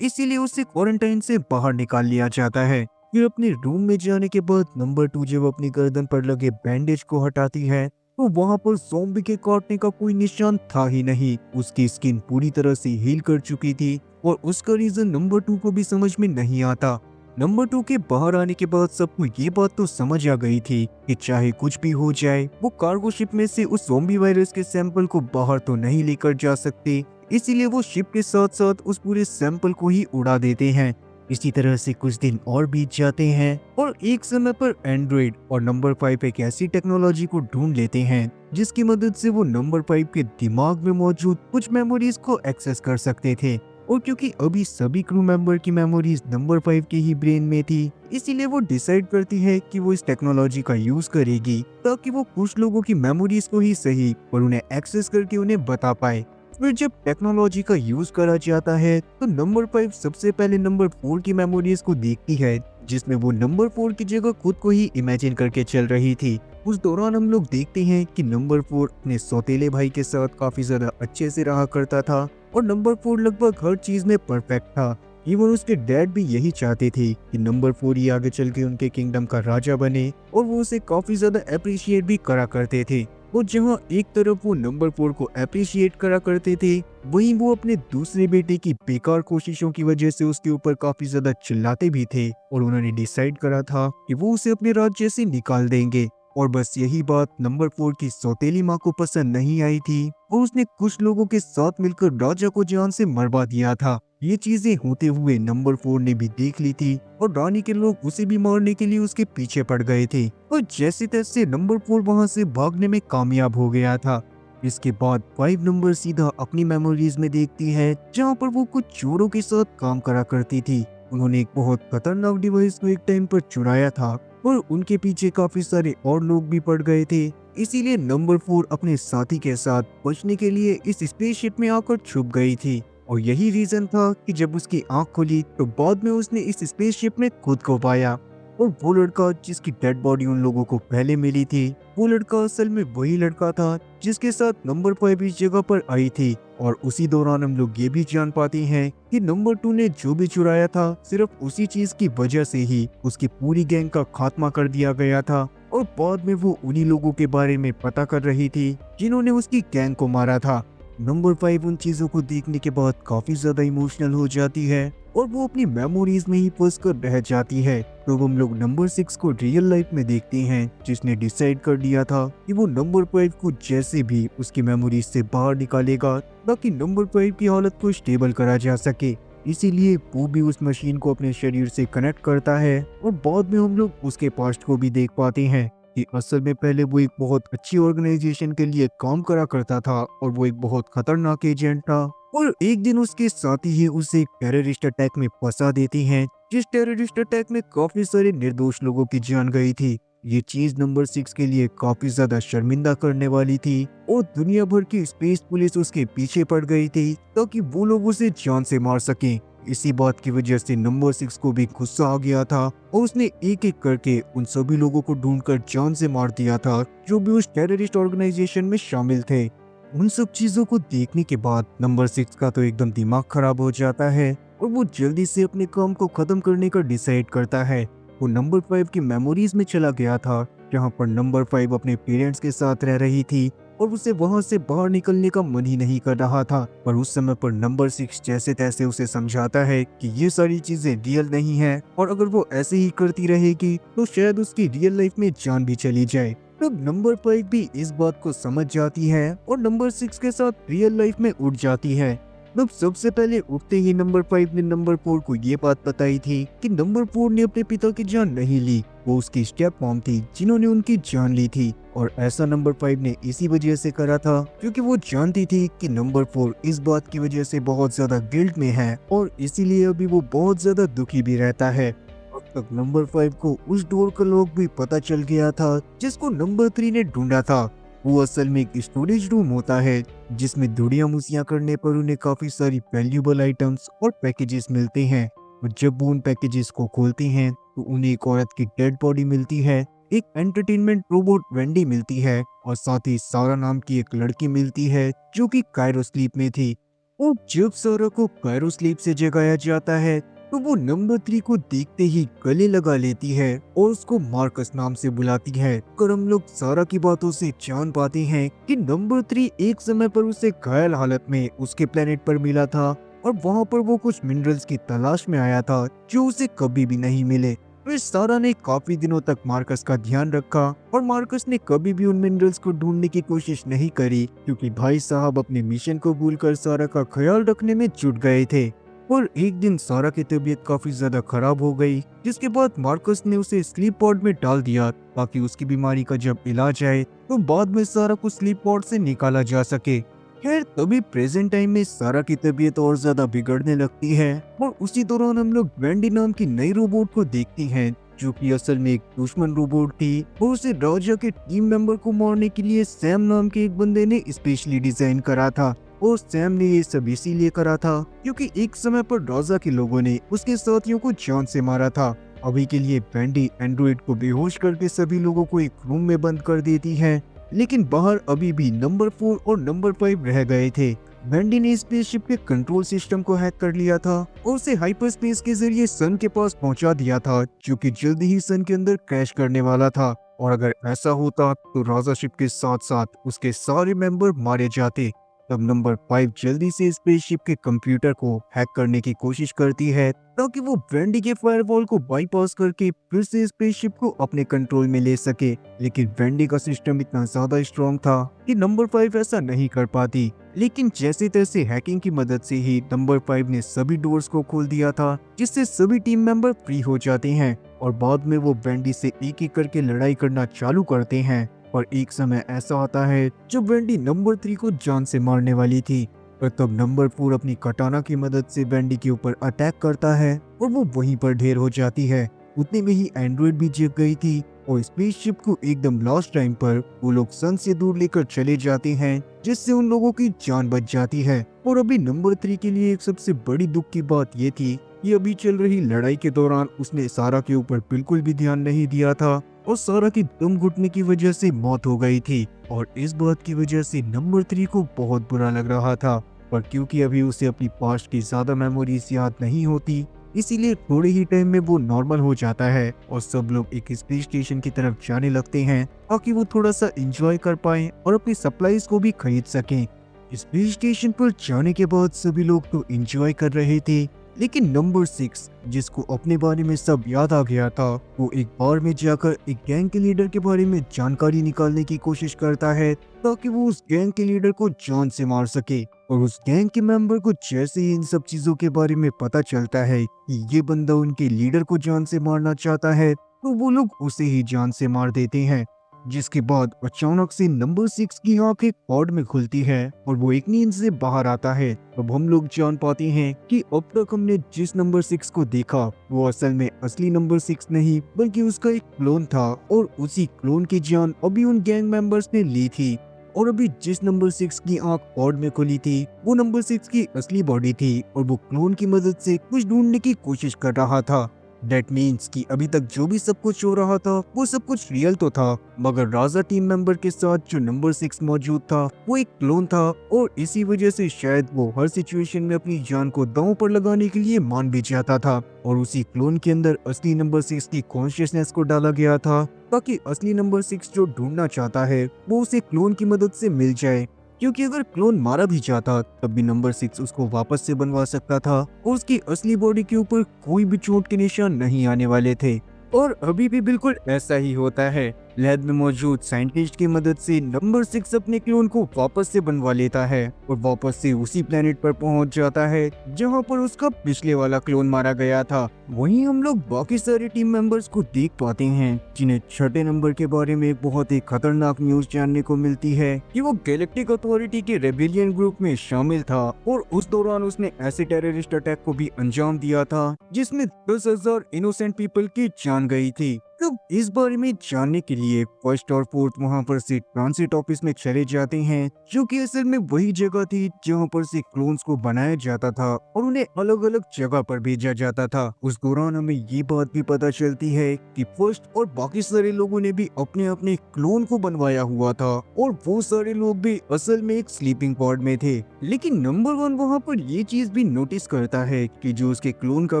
इसीलिए उसे क्वारंटाइन से बाहर निकाल लिया जाता है। फिर अपने रूम में जाने के बाद नंबर 2 जब अपनी गर्दन पर लगे बैंडेज को हटाती है तो वहां पर ज़ॉम्बी के काटने का कोई निशान था ही नहीं। उसकी स्किन पूरी तरह से हील कर चुकी थी और उसका रीजन नंबर 2 को भी समझ में नहीं आता। नंबर 2 के बाहर आने के बाद सबको ये बात तो समझ आ गई थी कि चाहे कुछ भी हो जाए वो कार्गो शिप में से उस ज़ॉम्बी वायरस के सैंपल को बाहर तो नहीं लेकर जा सकते, इसीलिए वो शिप के साथ साथ उस पूरे सैंपल को ही उड़ा देते हैं। इसी तरह से कुछ दिन और बीत जाते हैं और एक समय पर एंड्रॉइड और नंबर 5 एक ऐसी टेक्नोलॉजी को ढूंढ लेते हैं जिसकी मदद से वो नंबर 5 के दिमाग में मौजूद कुछ मेमोरीज को एक्सेस कर सकते थे। और क्योंकि अभी सभी क्रू मेंबर की मेमोरीज नंबर 5 के ही ब्रेन में थी, इसीलिए वो डिसाइड करती है कि वो इस टेक्नोलॉजी का यूज करेगी ताकि वो कुछ लोगों की मेमोरीज को ही सही पर उन्हें एक्सेस करके उन्हें बता पाए। फिर जब टेक्नोलॉजी का यूज करा जाता है तो नंबर 5 सबसे पहले नंबर 4 की मेमोरीज को देखती है, जिसमें वो नंबर 4 की जगह खुद को ही इमेजिन करके चल रही थी। उस दौरान हम लोग देखते हैं कि नंबर 4 अपने सौतेले भाई के साथ काफी ज्यादा अच्छे से रहा करता था और नंबर 4 लगभग हर चीज में परफेक्ट था। इवन उसके डैड भी यही चाहते थे कि नंबर 4 ही आगे चल के उनके किंगडम का राजा बने और वो उसे काफी ज्यादा अप्रिशिएट भी करा करते थे। और जहाँ एक तरफ वो नंबर 4 को अप्रिशिएट करा करते थे, वहीं वो अपने दूसरे बेटे की बेकार कोशिशों की वजह से उसके ऊपर काफी ज्यादा चिल्लाते भी थे और उन्होंने डिसाइड करा था कि वो उसे अपने राज्य से निकाल देंगे। और बस यही बात नंबर 4 की सौतेली माँ को पसंद नहीं आई थी और उसने कुछ लोगों के साथ मिलकर राजा को जान से मरवा दिया था। ये चीजें होते हुए नंबर 4 ने भी देख ली थी और रानी के लोग उसे भी मारने के लिए उसके पीछे पड़ गए थे और जैसे तैसे नंबर 4 वहां से भागने में कामयाब हो गया था। इसके बाद 5 नंबर सीधा अपनी मेमोरीज में देखती है जहाँ पर वो कुछ चोरों के साथ काम करा करती थी। उन्होंने एक बहुत खतरनाक डिवाइस को एक टाइम पर चुराया था और उनके पीछे काफी सारे और लोग भी पड़ गए थे। इसीलिए नंबर 4 अपने साथी के साथ बचने के लिए इस स्पेसशिप में आकर छुप गई थी और यही रीजन था कि जब उसकी आंख खुली तो बाद में उसने इस स्पेसशिप में खुद को पाया। और वो लड़का जिसकी डेड बॉडी उन लोगों को पहले मिली थी, वो लड़का असल में वही लड़का था जिसके साथ नंबर 5 इस जगह पर आई थी। और उसी दौरान हम लोग ये भी जान पाते हैं कि नंबर 2 ने जो भी चुराया था सिर्फ उसी चीज की वजह से ही उसकी पूरी गैंग का खात्मा कर दिया गया था और बाद में वो उन्हीं लोगों के बारे में पता कर रही थी जिन्होंने उसकी गैंग को मारा था। नंबर 5 उन चीजों को देखने के बाद काफी ज्यादा इमोशनल हो जाती है और वो अपनी मेमोरीज में ही फंस कर रह जाती है। तो हम लोग नंबर 6 को रियल लाइफ में देखते हैं जिसने डिसाइड कर लिया था कि वो नंबर 5 को जैसे भी उसकी मेमोरीज से बाहर निकालेगा ताकि नंबर 5 की हालत को स्टेबल करा जा सके। इसीलिए वो भी उस मशीन को अपने शरीर से कनेक्ट करता है और बाद में हम लोग उसके पास्ट को भी देख पाते हैं कि असल में पहले वो एक बहुत अच्छी ऑर्गेनाइजेशन के लिए काम करा करता था और वो एक बहुत खतरनाक एजेंट था। और एक दिन उसके साथी ही उसे एक टेररिस्ट अटैक में फंसा देती हैं, जिस टेररिस्ट अटैक में काफी सारे निर्दोष लोगों की जान गई थी। ये चीज नंबर 6 के लिए काफी ज्यादा शर्मिंदा करने वाली थी और दुनिया भर की स्पेस पुलिस उसके पीछे पड़ गई थी ताकि वो लोग उसे जान से मार सकें। इसी बात की वजह से नंबर 6 को भी गुस्सा आ गया था और उसने एक एक करके उन सभी लोगों को ढूंढकर जान से मार दिया था जो भी उस टेररिस्ट ऑर्गेनाइजेशन में शामिल थे। उन सब चीजों को देखने के बाद नंबर 6 का तो एकदम दिमाग खराब हो जाता है और वो जल्दी से अपने काम को खत्म करने का डिसाइड करता है। वो नंबर 5 की मेमोरीज में चला गया था जहाँ पर नंबर 5 अपने पेरेंट्स के साथ रह रही थी और उसे वहां से बाहर निकलने का मन ही नहीं कर रहा था। पर उस समय पर नंबर 6 जैसे तैसे उसे समझाता है कि ये सारी चीजें रियल नहीं है और अगर वो ऐसे ही करती रहेगी तो शायद उसकी रियल लाइफ में जान भी चली जाए। तब नंबर 5 भी इस बात को समझ जाती है और नंबर 6 के साथ रियल लाइफ में उठ जाती है। तब सबसे पहले उठते ही नंबर 5 ने नंबर 4 को ये बात बताई थी कि नंबर 4 ने अपने पिता की जान नहीं ली, वो उसकी स्टेप मॉम थी जिन्होंने उनकी जान ली थी। और ऐसा नंबर 5 ने इसी वजह से करा था क्योंकि वो जानती थी कि नंबर 4 इस बात की वजह से बहुत ज्यादा गिल्ट में है और इसीलिए अभी वो बहुत ज्यादा दुखी भी रहता है। अब तक नंबर 5 को उस डोर का लॉक भी पता चल गया था जिसको नंबर 3 ने ढूंढा था। वो असल में एक स्टोरेज रूम होता है जिसमें धुड़िया मुसियां करने पर उन्हें काफी सारी वैल्यूएबल आइटम्स और पैकेजेस मिलते हैं। और जब वो उन पैकेजेस को खोलते हैं तो उन्हें एक औरत की डेड बॉडी मिलती है, एक एंटरटेनमेंट रोबोट वेंडी मिलती है और साथ ही सारा नाम की एक लड़की मिलती है जो कि कायरो स्लीप में थी। और जब सारा को कायरो स्लीप से जगाया जाता है तो वो नंबर 3 को देखते ही गले लगा लेती है और उसको मार्कस नाम से बुलाती है। कर हम लोग सारा की बातों से जान पाते हैं कि नंबर 3 एक समय पर उसे घायल हालत में उसके प्लेनेट पर मिला था और वहाँ पर वो कुछ मिनरल्स की तलाश में आया था जो उसे कभी भी नहीं मिले। फिर सारा ने काफी दिनों तक मार्कस का ध्यान रखा और मार्कस ने कभी भी उन मिनरल्स को ढूंढने की कोशिश नहीं करी, क्योंकि भाई साहब अपने मिशन को भूलकर सारा का ख्याल रखने में जुट गए थे। और एक दिन सारा की तबीयत काफी ज्यादा खराब हो गई, जिसके बाद मार्कस ने उसे स्लीप पॉड में डाल दिया ताकि उसकी बीमारी का जब इलाज आए तो बाद में सारा को स्लीप पॉड से निकाला जा सके। खैर तभी प्रेजेंट टाइम में सारा की तबीयत और ज्यादा बिगड़ने लगती है और उसी दौरान हम लोग वेंडी नाम की नई रोबोट को देखती हैं, जो कि असल में एक दुश्मन रोबोट थी और उसे राजा के टीम मेंबर को मारने के लिए सैम नाम के एक बंदे ने स्पेशली डिजाइन करा था। और सैम ने ये सब इसीलिए करा था क्योंकि एक समय पर राजा के लोगों ने उसके साथियों को जान से मारा था। अभी के लिए वेंडी एंड्रॉइड को बेहोश करके सभी लोगों को एक रूम में बंद कर देती है, लेकिन बाहर अभी भी नंबर 4 और नंबर 5 रह गए थे। वेंडी ने स्पेसशिप के कंट्रोल सिस्टम को हैक कर लिया था और उसे हाइपर स्पेस के जरिए सन के पास पहुंचा दिया था, जो कि जल्दी ही सन के अंदर क्रैश करने वाला था। और अगर ऐसा होता तो राजा शिप के साथ साथ उसके सारे मेंबर मारे जाते। तब नंबर 5 जल्दी से स्पेसशिप के कंप्यूटर को हैक करने की कोशिश करती है ताकि वो वेंडी के फायरवॉल को बाईपास करके फिर से स्पेसशिप को अपने कंट्रोल में ले सके। लेकिन वेंडी का सिस्टम इतना ज्यादा स्ट्रॉन्ग था कि नंबर 5 ऐसा नहीं कर पाती। लेकिन जैसे तैसे हैकिंग की मदद से ही नंबर 5 ने सभी डोर्स को खोल दिया था, जिससे सभी टीम मेंबर फ्री हो जाते हैं और बाद में वो वेंडी से एक एक करके लड़ाई करना चालू करते हैं। और एक समय ऐसा आता है जब वेंडी नंबर 3 को जान से मारने वाली थी, पर तब नंबर 4 अपनी कटाना की मदद से वेंडी के ऊपर अटैक करता है और वो वहीं पर ढेर हो जाती है। उतने में ही एंड्रॉइड भी जीत गई थी और स्पेसशिप को एकदम लास्ट टाइम पर वो लोग सन से दूर लेकर चले जाते हैं, जिससे उन लोगों की जान बच जाती है। और अभी नंबर 3 के लिए एक सबसे बड़ी दुख की बात ये थी कि अभी चल रही लड़ाई के दौरान उसने सारा के ऊपर बिल्कुल भी ध्यान नहीं दिया था और सारा की दम घुटने की वजह से मौत हो गई थी। और इस बात की वजह से नंबर 3 को बहुत बुरा लग रहा था, पर क्योंकि अभी उसे अपनी पास्ट की ज्यादा मेमोरीज याद नहीं होती, इसीलिए थोड़े ही टाइम में वो नॉर्मल हो जाता है और सब लोग एक स्पेस स्टेशन की तरफ जाने लगते हैं ताकि वो थोड़ा सा एंजॉय कर पाए और अपनी सप्लाईज को भी खरीद सकें। स्पेस स्टेशन पर जाने के बाद सभी लोग तो एंजॉय कर रहे थे, लेकिन नंबर 6 जिसको अपने बारे में सब याद आ गया था, वो एक बार में जाकर एक गैंग के लीडर के बारे में जानकारी निकालने की कोशिश करता है ताकि वो उस गैंग के लीडर को जान से मार सके। और उस गैंग के मेंबर को जैसे ही इन सब चीजों के बारे में पता चलता है कि ये बंदा उनके लीडर को जान से मारना चाहता है, तो वो लोग उसे ही जान से मार देते हैं। जिसके बाद अचानक से नंबर 6 की आंख एक पॉड में खुलती है और वो एक नींद से बाहर आता है। अब हम लोग जान पाते हैं कि अब तक हमने जिस नंबर 6 को देखा वो असल में असली नंबर 6 नहीं बल्कि उसका एक क्लोन था और उसी क्लोन की जान अभी उन गैंग मेंबर्स ने ली थी। और अभी जिस नंबर 6 की आंख पॉड में खुली थी वो नंबर 6 की असली बॉडी थी और वो क्लोन की मदद से कुछ ढूंढने की कोशिश कर रहा था। That means कि अभी तक जो भी सब कुछ हो रहा था वो सब कुछ रियल तो था, मगर राजा टीम मेंबर के साथ जो नंबर 6 मौजूद था वो एक क्लोन था और इसी वजह से शायद वो हर सिचुएशन में अपनी जान को दांव पर लगाने के लिए मान भी जाता था। और उसी क्लोन के अंदर असली नंबर 6 की कॉन्शियसनेस को डाला गया था ताकि असली नंबर 6 जो ढूंढना चाहता है वो उसे क्लोन की मदद से मिल जाए, क्योंकि अगर क्लोन मारा भी जाता तब भी नंबर 6 उसको वापस से बनवा सकता था और उसकी असली बॉडी के ऊपर कोई भी चोट के निशान नहीं आने वाले थे। और अभी भी बिल्कुल ऐसा ही होता है। लैब में मौजूद साइंटिस्ट की मदद से नंबर 6 अपने क्लोन को वापस से बनवा लेता है और वापस से उसी प्लेनेट पर पहुंच जाता है जहां पर उसका पिछले वाला क्लोन मारा गया था। वहीं हम लोग बाकी सारे टीम मेंबर्स को देख पाते हैं जिन्हें छठे नंबर के बारे में बहुत ही खतरनाक न्यूज जानने को मिलती है कि वो गैलेक्टिक अथॉरिटी के रेबेलियन ग्रुप में शामिल था और उस दौरान उसने ऐसे टेररिस्ट अटैक को भी अंजाम दिया था जिसमें 10,000 इनोसेंट पीपल की जान गई थी। तब इस बारे में जानने के लिए फर्स्ट और फोर्थ वहां पर से ट्रांसिट ऑफिस में चले जाते हैं, जो कि असल में वही जगह थी जहां पर से क्लोन्स को बनाया जाता था और उन्हें अलग अलग जगह पर भेजा जाता था। उस दौरान हमें ये बात भी पता चलती है कि फर्स्ट और बाकी सारे लोगों ने भी अपने अपने क्लोन को बनवाया हुआ था और वो सारे लोग भी असल में एक स्लीपिंग पॉड में थे। लेकिन नंबर 1 वहाँ पर ये चीज भी नोटिस करता है कि जो उसके क्लोन का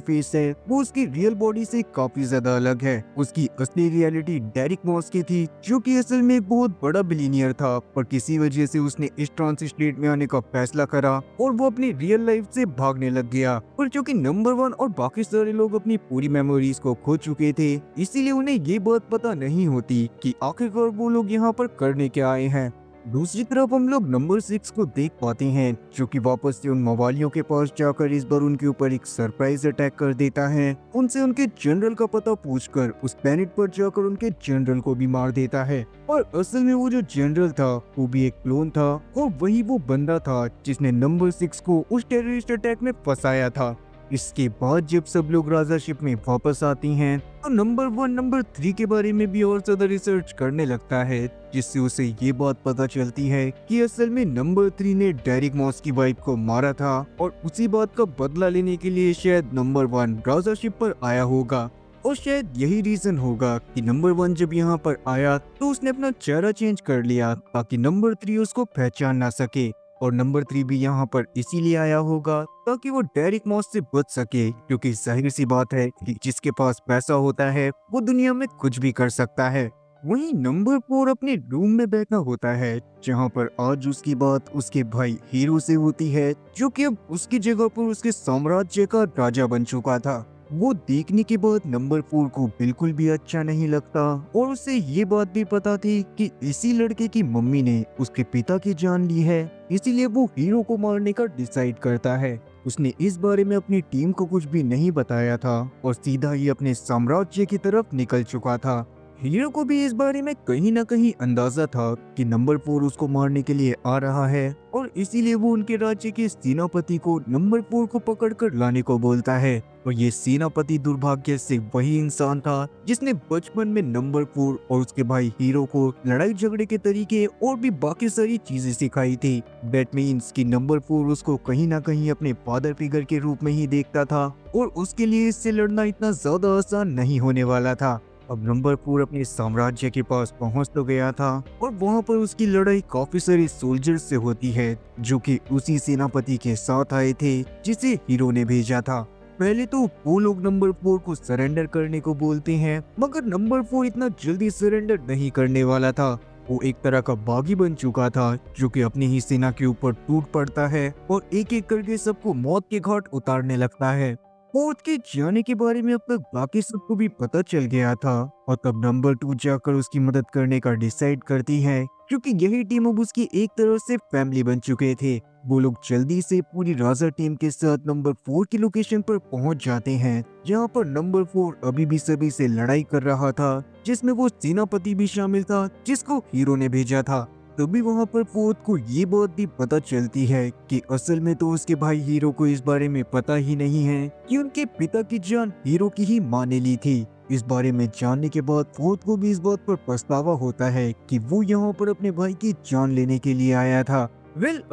फेस है वो उसकी रियल बॉडी से काफी ज्यादा अलग है। उसकी असली रियलिटी डेरिक मॉस की थी, जो कि असल में एक बहुत बड़ा बिलीनियर था, पर किसी वजह से उसने इस ट्रांसिट स्टेट में आने का फैसला करा और वो अपनी रियल लाइफ से भागने लग गया। पर चूंकि नंबर 1 और बाकी सारे लोग अपनी पूरी मेमोरीज को खो चुके थे, इसीलिए उन्हें ये बात पता नहीं होती कि आखिरकार वो लोग यहाँ पर करने क्या आए हैं। दूसरी तरफ हम लोग नंबर 6 को देख पाते हैं, जो कि वापस से उन मवालियों के पास जाकर इस बार उनके ऊपर एक सरप्राइज अटैक कर देता है। उनसे उनके जनरल का पता पूछकर उस प्लेनेट पर जाकर उनके जनरल को भी मार देता है। और असल में वो जो जनरल था वो भी एक क्लोन था, और वही वो बंदा था जिसने नंबर 6 को उस टेररिस्ट अटैक में फंसाया था। इसके बाद जब सब लोग राजा शिप में वापस आती हैं, तो नंबर 1 नंबर 3 के बारे में भी और ज्यादा रिसर्च करने लगता है, जिससे उसे ये बात पता चलती है कि असल में नंबर 3 ने डेरिक मॉस की वाइफ को मारा था, और उसी बात का बदला लेने के लिए शायद नंबर 1 राजा शिप पर आया होगा। और शायद यही रीजन होगा कि नंबर 1 जब यहाँ पर आया तो उसने अपना चेहरा चेंज कर लिया ताकि नंबर 3 उसको पहचान ना सके। और नंबर 3 भी यहाँ पर इसीलिए आया होगा ताकि वो डेरिक मॉस से बच सके, क्योंकि जाहिर सी बात है कि जिसके पास पैसा होता है वो दुनिया में कुछ भी कर सकता है। वहीं नंबर 4 अपने रूम में बैठा होता है, जहाँ पर आज उसकी बात उसके भाई हीरो से होती है, जो कि अब उसकी जगह पर उसके साम्राज्य का राजा बन चुका था। वो देखने के बाद नंबर 4 को बिल्कुल भी अच्छा नहीं लगता, और उसे ये बात भी पता थी कि इसी लड़के की मम्मी ने उसके पिता की जान ली है, इसीलिए वो हीरो को मारने का डिसाइड करता है। उसने इस बारे में अपनी टीम को कुछ भी नहीं बताया था और सीधा ही अपने साम्राज्य की तरफ निकल चुका था। हीरो को भी इस बारे में कहीं ना कहीं अंदाजा था कि नंबर 4 उसको मारने के लिए आ रहा है, और इसीलिए वो उनके राज्य के सेनापति को नंबर 4 को पकड़कर लाने को बोलता है। और ये सेनापति दुर्भाग्य से वही इंसान था जिसने बचपन में नंबर 4 और उसके भाई हीरो को लड़ाई झगड़े के तरीके और भी बाकी सारी चीजें सिखाई थी। दैट मीन्स कि नंबर 4 उसको कहीं ना कहीं अपने फादर फिगर के रूप में ही देखता था, और उसके लिए इससे लड़ना इतना ज्यादा आसान नहीं होने वाला था। अब नंबर 4 अपने साम्राज्य के पास पहुंच तो गया था, और वहां पर उसकी लड़ाई काफी सारे सोल्जर्स से होती है, जो कि उसी सेनापति के साथ आए थे जिसे हीरो ने भेजा था। पहले तो वो लोग नंबर 4 को सरेंडर करने को बोलते हैं, मगर नंबर 4 इतना जल्दी सरेंडर नहीं करने वाला था। वो एक तरह का बागी बन चुका था, जो कि अपनी ही सेना के ऊपर टूट पड़ता है और एक एक करके सबको मौत के घाट उतारने लगता है। फोर्थ के जाने के बारे में अब तक बाकी सबको भी पता चल गया था, और तब नंबर 2 जाकर उसकी मदद करने का डिसाइड करती है, क्योंकि यही टीम अब उसकी एक तरह से फैमिली बन चुके थे। वो लोग जल्दी से पूरी राजा टीम के साथ नंबर 4 की लोकेशन पर पहुंच जाते हैं, जहां पर नंबर 4 अभी भी सभी से लड़ाई कर रहा था, जिसमें वो सेनापति भी शामिल था जिसको हीरो ने भेजा था। तभी वहां पर फोर्थ को ये बात भी पता चलती है कि असल में तो उसके भाई हीरो को इस बारे में पता ही नहीं है कि उनके पिता की जान हीरो की ही मां ने ली थी। इस बारे में जानने के बाद फोर्थ को भी इस बात पर पछतावा होता है कि वो यहाँ पर अपने भाई की जान लेने के लिए आया था।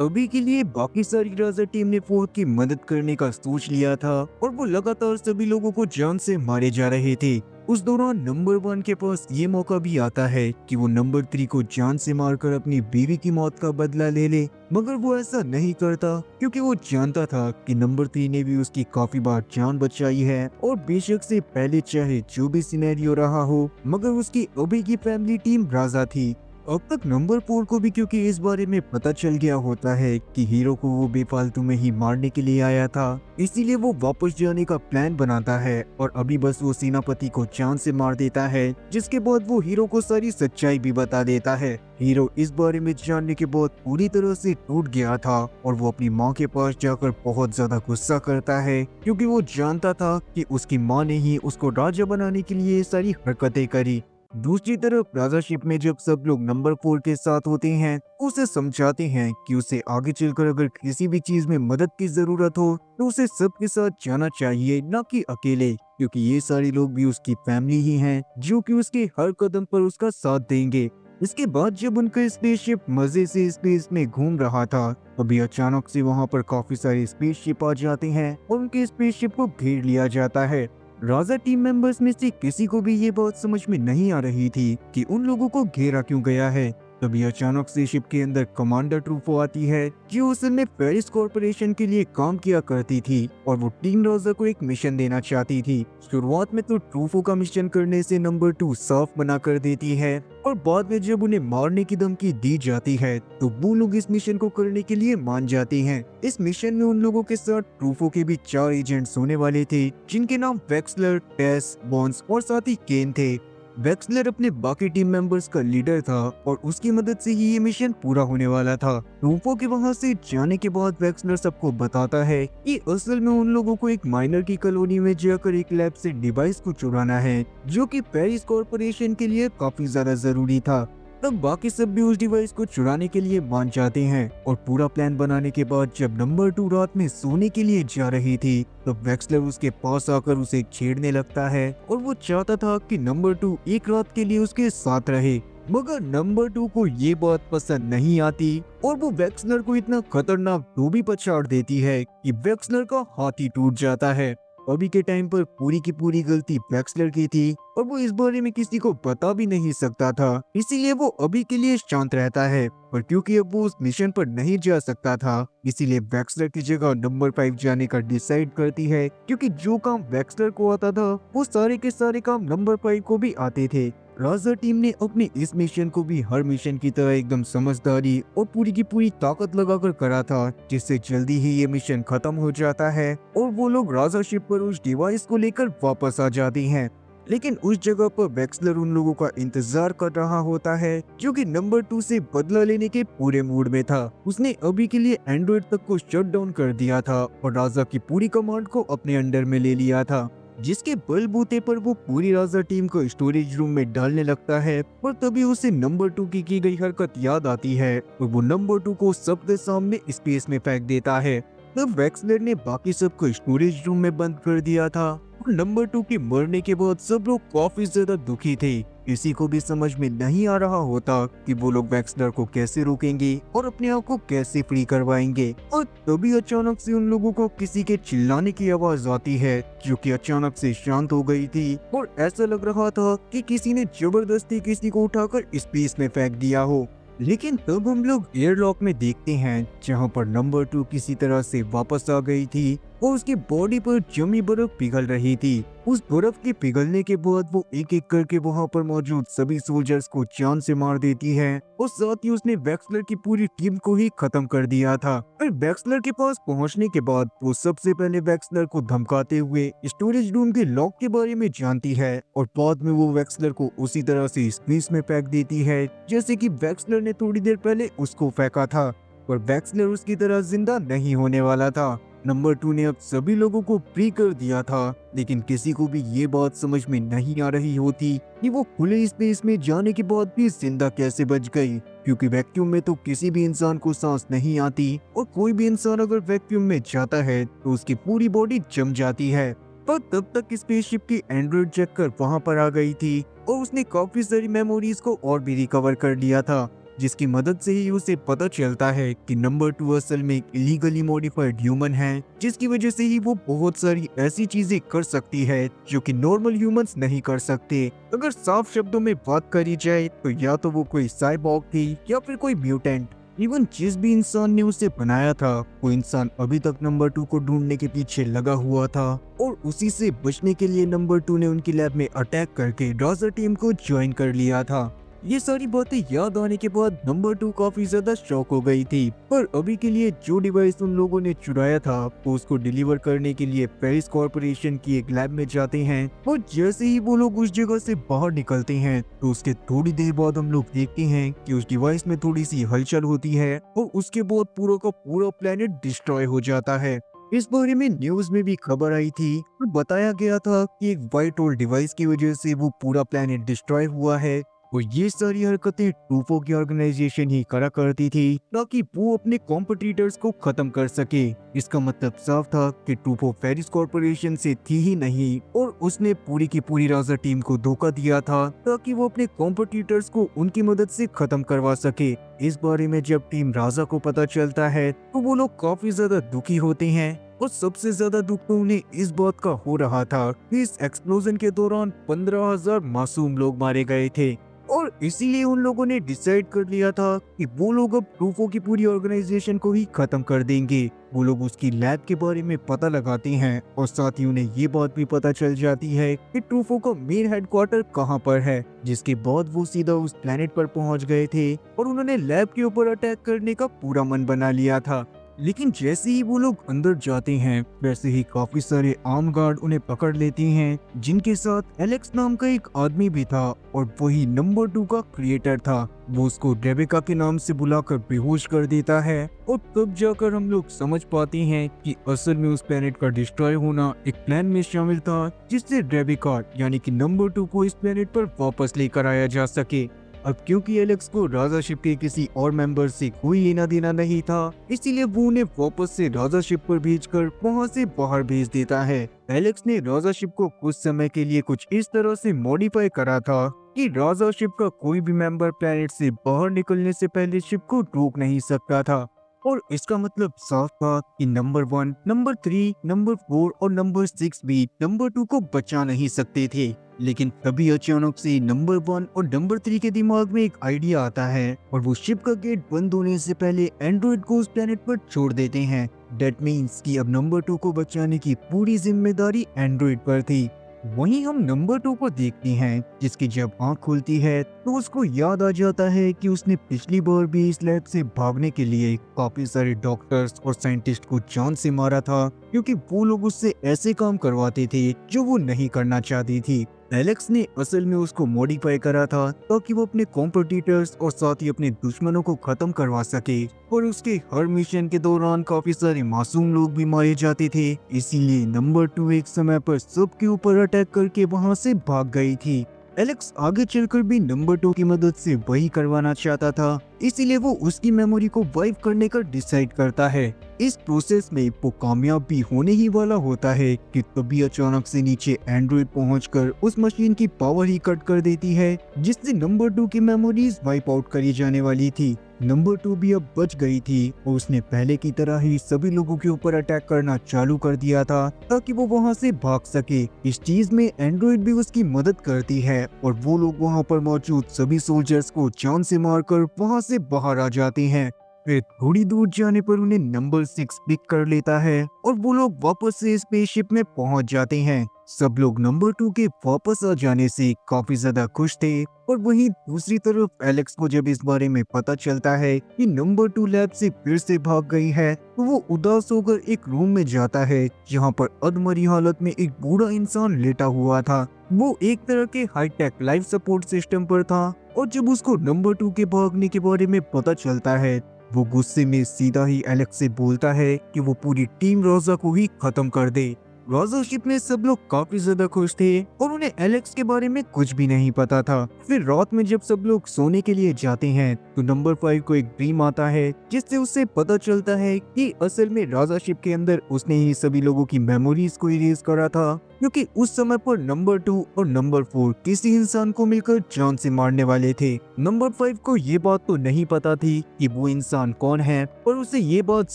अभी के लिए बाकी सारी राजा टीम ने फोर्थ की मदद करने का सोच लिया था, और वो लगातार सभी लोगों को जान से मारे जा रहे थे। उस दौरान नंबर 1 के पास ये मौका भी आता है कि वो नंबर 3 को जान से मारकर अपनी बीवी की मौत का बदला ले ले, मगर वो ऐसा नहीं करता, क्योंकि वो जानता था कि नंबर 3 ने भी उसकी काफी बार जान बचाई है, और बेशक से पहले चाहे जो भी सिनेरियो रहा हो, मगर उसकी अभी की फैमिली टीम राजा थी। अब तक नंबर 4 को भी क्योंकि इस बारे में पता चल गया होता है कि हीरो को वो बेफालतू में ही मारने के लिए आया था, इसीलिए वो वापस जाने का प्लान बनाता है, और अभी बस वो सेनापति को जान से मार देता है, जिसके बाद वो हीरो को सारी सच्चाई भी बता देता है। हीरो इस बारे में जानने के बाद पूरी तरह से टूट गया था, और वो अपनी माँ के पास जाकर बहुत ज्यादा गुस्सा करता है, क्योंकि वो जानता था कि उसकी माँ ने ही उसको राजा बनाने के लिए ये सारी हरकतें करी। दूसरी तरफ राजा शिप में जब सब लोग नंबर 4 के साथ होते हैं, उसे समझाते हैं कि उसे आगे चलकर अगर किसी भी चीज में मदद की जरूरत हो तो उसे सबके साथ जाना चाहिए, ना कि अकेले, क्योंकि ये सारे लोग भी उसकी फैमिली ही हैं, जो कि उसके हर कदम पर उसका साथ देंगे। इसके बाद जब उनका स्पेसशिप मजे से स्पेस में घूम रहा था, तभी अचानक से वहां पर काफी सारे स्पेसशिप आ जाते हैं और उनके स्पेसशिप को घेर लिया जाता है। राजा टीम मेंबर्स में से किसी को भी ये बात समझ में नहीं आ रही थी कि उन लोगों को घेरा क्यों गया है। तभी अचानक से शिप के अंदर कमांडर ट्रूफो आती है, जो असल में पेरिस कॉर्पोरेशन के लिए काम किया करती थी और वो टीम रोजर को एक मिशन देना चाहती थी। शुरुआत में तो ट्रूफो का मिशन करने से नंबर 2 साफ मना कर देती है और बाद में जब उन्हें मारने की धमकी दी जाती है तो वो लोग इस मिशन को करने के लिए मान जाती हैं। इस मिशन में उन लोगों के साथ ट्रूफो के भी 4 एजेंट्स होने वाले थे, जिनके नाम वेक्सलर, टेस, बॉन्स और साथ ही केन थे। वेक्सलर अपने बाकी टीम मेंबर्स का लीडर था और उसकी मदद से ही ये मिशन पूरा होने वाला था। ट्रूफो के वहां से जाने के बाद वेक्सलर सबको बताता है कि असल में उन लोगों को एक माइनर की कॉलोनी में जाकर एक लैब से डिवाइस को चुराना है, जो कि पेरिस कॉर्पोरेशन के लिए काफी ज्यादा जरूरी था। तब बाकी सब भी उस डिवाइस को चुराने के लिए मान जाते हैं और पूरा प्लान बनाने के बाद जब नंबर 2 रात में सोने के लिए जा रही थी तो वेक्सलर उसके पास आकर उसे छेड़ने लगता है और वो चाहता था कि नंबर 2 एक रात के लिए उसके साथ रहे, मगर नंबर 2 को ये बात पसंद नहीं आती और वो वेक्सलर को इतना खतरनाक धोबी पछाड़ देती है कि वेक्सलर का हाथ ही टूट जाता है। अभी के टाइम पर पूरी की पूरी गलती वेक्सलर की थी और वो इस बारे में किसी को बता भी नहीं सकता था, इसीलिए वो अभी के लिए शांत रहता है। पर क्योंकि अब वो उस मिशन पर नहीं जा सकता था, इसीलिए वेक्सलर की जगह नंबर 5 जाने का डिसाइड करती है, क्योंकि जो काम वेक्सलर को आता था वो सारे के सारे काम नंबर 5 को भी आते थे। राजा टीम ने अपने इस मिशन को भी हर मिशन की तरह एकदम समझदारी और पूरी की पूरी ताकत लगाकर करा था, जिससे जल्दी ही ये मिशन खत्म हो जाता है और वो लोग राजा शिप पर उस डिवाइस को लेकर वापस आ जाते हैं। लेकिन उस जगह पर वेक्सलर उन लोगों का इंतजार कर रहा होता है, जो कि नंबर 2 से बदला लेने के पूरे मूड में था। उसने अभी के लिए एंड्रॉइड तक को शट डाउन कर दिया था और राजा की पूरी कमांड को अपने अंडर में ले लिया था, जिसके बलबूते पर वो पूरी राजा टीम को स्टोरेज रूम में डालने लगता है। पर तभी उसे नंबर 2 की गई हरकत याद आती है और वो नंबर 2 को सबके सामने स्पेस में फेंक देता है। तब वेक्सलर ने बाकी सबको स्टोरेज रूम में बंद कर दिया था और नंबर 2 के मरने के बाद सब लोग काफी ज्यादा दुखी थे। किसी को भी समझ में नहीं आ रहा होता कि वो लोग वेक्सलर को कैसे रोकेंगे और अपने आप को कैसे फ्री करवाएंगे। और तभी अचानक से उन लोगों को किसी के चिल्लाने की आवाज आती है, जो कि अचानक से शांत हो गई थी और ऐसा लग रहा था कि किसी ने जबरदस्ती किसी को उठाकर स्पेस में फेंक दिया हो। लेकिन तब हम लोग एयरलॉक में देखते हैं, जहां पर नंबर 2 किसी तरह से वापस आ गई थी और उसकी बॉडी पर जमी बर्फ पिघल रही थी। उस बर्फ के पिघलने के बाद वो एक एक करके वहां पर मौजूद सभी सोल्जर्स को जान से मार देती है और साथ ही उसने वेक्सलर की पूरी टीम को ही खत्म कर दिया था। फिर वेक्सलर के पास पहुंचने के बाद वो सबसे पहले वेक्सलर को धमकाते हुए स्टोरेज रूम के लॉक के बारे में जानती है और बाद में वो वेक्सलर को उसी तरह से स्पेस में फेंक देती है, जैसे कि वेक्सलर ने थोड़ी देर पहले उसको फेंका था। पर वेक्सलर उसकी तरह जिंदा नहीं होने वाला था। नंबर 2 ने अब सभी लोगों को फ्री कर दिया था, लेकिन किसी को भी ये बात समझ में नहीं आ रही होती कि वो खुले स्पेस में जाने के बाद भी जिंदा कैसे बच गई, क्योंकि वैक्यूम में तो किसी भी इंसान को सांस नहीं आती और कोई भी इंसान अगर वैक्यूम में जाता है तो उसकी पूरी बॉडी जम जाती है। पर तब तक स्पेसशिप की एंड्रॉइड चेकर वहां पर आ गई थी और उसने काफी सारी मेमोरीज को और भी रिकवर कर लिया था, जिसकी मदद से ही उसे पता चलता है कि नंबर 2 असल में एक इलीगली मॉडिफाइड ह्यूमन है, जिसकी वजह से ही वो बहुत सारी ऐसी चीजें कर सकती है जो कि नॉर्मल ह्यूमंस नहीं कर सकते। अगर साफ शब्दों में बात करी जाए तो या तो वो कोई साइबॉर्ग थी या फिर कोई म्यूटेंट। इवन जिस भी इंसान ने उसे बनाया था वो इंसान अभी तक नंबर 2 को ढूंढने के पीछे लगा हुआ था और उसी से बचने के लिए नंबर 2 ने उनकी लैब में अटैक करके राजा टीम को ज्वाइन कर लिया था। ये सारी बातें याद आने के बाद नंबर 2 काफी ज्यादा शॉक हो गई थी। पर अभी के लिए जो डिवाइस उन लोगों ने चुराया था वो उसको डिलीवर करने के लिए पेरिस कॉर्पोरेशन की एक लैब में जाते हैं और जैसे ही वो लोग उस जगह से बाहर निकलते हैं तो उसके थोड़ी देर बाद हम लोग देखते हैं कि उस डिवाइस में थोड़ी सी हलचल होती है और उसके बाद पूरा का पूरा प्लेनेट डिस्ट्रॉय हो जाता है। इस बारे में न्यूज में भी खबर आई थी और बताया गया था कि एक व्हाइट होल डिवाइस की वजह से वो पूरा प्लेनेट डिस्ट्रॉय हुआ है और ये सारी हरकतें ट्रूफो की ऑर्गेनाइजेशन ही करा करती थी ताकि वो अपने कॉम्पिटिटर्स को खत्म कर सके। इसका मतलब साफ था कि ट्रूफो पेरिस कॉर्पोरेशन से थी ही नहीं और उसने पूरी की पूरी राजा टीम को धोखा दिया था ताकि वो अपने कॉम्पिटिटर्स को उनकी मदद से खत्म करवा सके। इस बारे में जब टीम राजा को पता चलता है तो वो लोग काफी ज्यादा दुखी होते हैं और सबसे ज्यादा दुख तो उन्हें इस बात का हो रहा था कि इस एक्सप्लोजन के दौरान 15,000 मासूम लोग मारे गए थे और इसीलिए उन लोगों ने डिसाइड कर लिया था कि वो लोग अब ट्रूफो की पूरी ऑर्गेनाइजेशन को ही खत्म कर देंगे। वो लोग उसकी लैब के बारे में पता लगाते हैं और साथ ही उन्हें ये बात भी पता चल जाती है कि ट्रूफो का मेन हेडक्वार्टर कहाँ पर है, जिसके बाद वो सीधा उस प्लेनेट पर पहुंच गए थे और उन्होंने लैब के ऊपर अटैक करने का पूरा मन बना लिया था। लेकिन जैसे ही वो लोग अंदर जाते हैं वैसे ही काफी सारे आर्म गार्ड उन्हें पकड़ लेते हैं, जिनके साथ एलेक्स नाम का एक आदमी भी था और वही नंबर 2 का क्रिएटर था। वो उसको रेबेका के नाम से बुलाकर बेहोश कर देता है और तब जाकर हम लोग समझ पाते हैं कि असल में उस प्लेनेट का डिस्ट्रॉय होना एक प्लान में शामिल था, जिससे रेबेका यानी कि नंबर 2 को इस प्लेनेट पर वापस लेकर आया जा सके। अब क्योंकि एलेक्स को राजा शिप के किसी और मेंबर से कोई लेना देना नहीं था, इसीलिए वो उन्हें वापस से राजा शिप पर भेजकर वहां से बाहर भेज देता है। एलेक्स ने राजा शिप को कुछ समय के लिए कुछ इस तरह से मॉडिफाई करा था कि राजा शिप का कोई भी मेंबर प्लेनेट से बाहर निकलने से पहले शिप को रोक नहीं सकता था। और इसका मतलब साफ था कि नंबर 1, नंबर 3, नंबर 4 और नंबर 6 भी नंबर 2 को बचा नहीं सकते थे। लेकिन तभी अचानक से नंबर 1 और नंबर 3 के दिमाग में एक आइडिया आता है और वो शिप का गेट बंद होने से पहले एंड्रॉइड को उस प्लेनेट पर छोड़ देते हैं। दैट मीन्स कि अब नंबर 2 को बचाने की पूरी जिम्मेदारी एंड्रॉइड पर थी। वहीं हम नंबर 2 को देखते हैं, जिसकी जब आंख खुलती है तो उसको याद आ जाता है कि उसने पिछली बार भी इस लैब से भागने के लिए काफी सारे डॉक्टर्स और साइंटिस्ट को जान से मारा था, क्योंकि वो लोग उससे ऐसे काम करवाते थे जो वो नहीं करना चाहती थी। एलेक्स ने असल में उसको मॉडिफाई करा था ताकि वो अपने कॉम्पिटिटर्स और साथ ही अपने दुश्मनों को खत्म करवा सके। और उसके हर मिशन के दौरान काफी सारे मासूम लोग भी मारे जाते थे, इसीलिए नंबर 2 एक समय पर सबके ऊपर अटैक करके वहां से भाग गई थी। एलेक्स आगे चलकर भी नंबर 2 की मदद से वही करवाना चाहता था, इसीलिए वो उसकी मेमोरी को वाइप करने का डिसाइड करता है। इस प्रोसेस में वो कामयाब भी होने ही वाला होता है कि तभी अचानक से नीचे एंड्रॉइड पहुंचकर उस मशीन की पावर ही कट कर देती है, जिससे नंबर 2 की मेमोरीज वाइप आउट करी जाने वाली थी। नंबर 2 भी अब बच गई थी और उसने पहले की तरह ही सभी लोगों के ऊपर अटैक करना चालू कर दिया था ताकि वो वहां से भाग सके। इस चीज में एंड्रॉइड भी उसकी मदद करती है और वो लोग वहां पर मौजूद सभी सोल्जर्स को जान से मारकर वहां से बाहर आ जाते हैं। फिर थोड़ी दूर जाने पर उन्हें नंबर 6 पिक कर लेता है और वो लोग वापस से स्पेसशिप में पहुंच जाते हैं। सब लोग नंबर 2 के वापस आ जाने से काफी ज्यादा खुश थे। और वहीं दूसरी तरफ एलेक्स को जब इस बारे में पता चलता है कि नंबर 2 लैब से फिर से भाग गई है, तो वो उदास होकर एक रूम में जाता है जहां पर अधमरी हालत में एक बूढ़ा इंसान लेटा हुआ था। वो एक तरह के हाईटेक लाइफ सपोर्ट सिस्टम पर था और जब उसको नंबर 2 के भागने के बारे में पता चलता है, वो गुस्से में सीधा ही एलेक्स से बोलता है कि वो पूरी टीम रोजा को ही खत्म कर दे। रोजा शिप में सब लोग काफी ज्यादा खुश थे और उन्हें एलेक्स के बारे में कुछ भी नहीं पता था। फिर रात में जब सब लोग सोने के लिए जाते हैं तो नंबर 5 को एक ड्रीम आता है, जिससे उसे पता चलता है कि असल में राजा शिप के अंदर उसने ही सभी लोगों की मेमोरीज को इरेज करा था, क्योंकि उस समय पर नंबर 2 और नंबर 4 किसी इंसान को मिलकर जान से मारने वाले थे। नंबर 5 को ये बात तो नहीं पता थी कि वो इंसान कौन है, पर उसे ये बात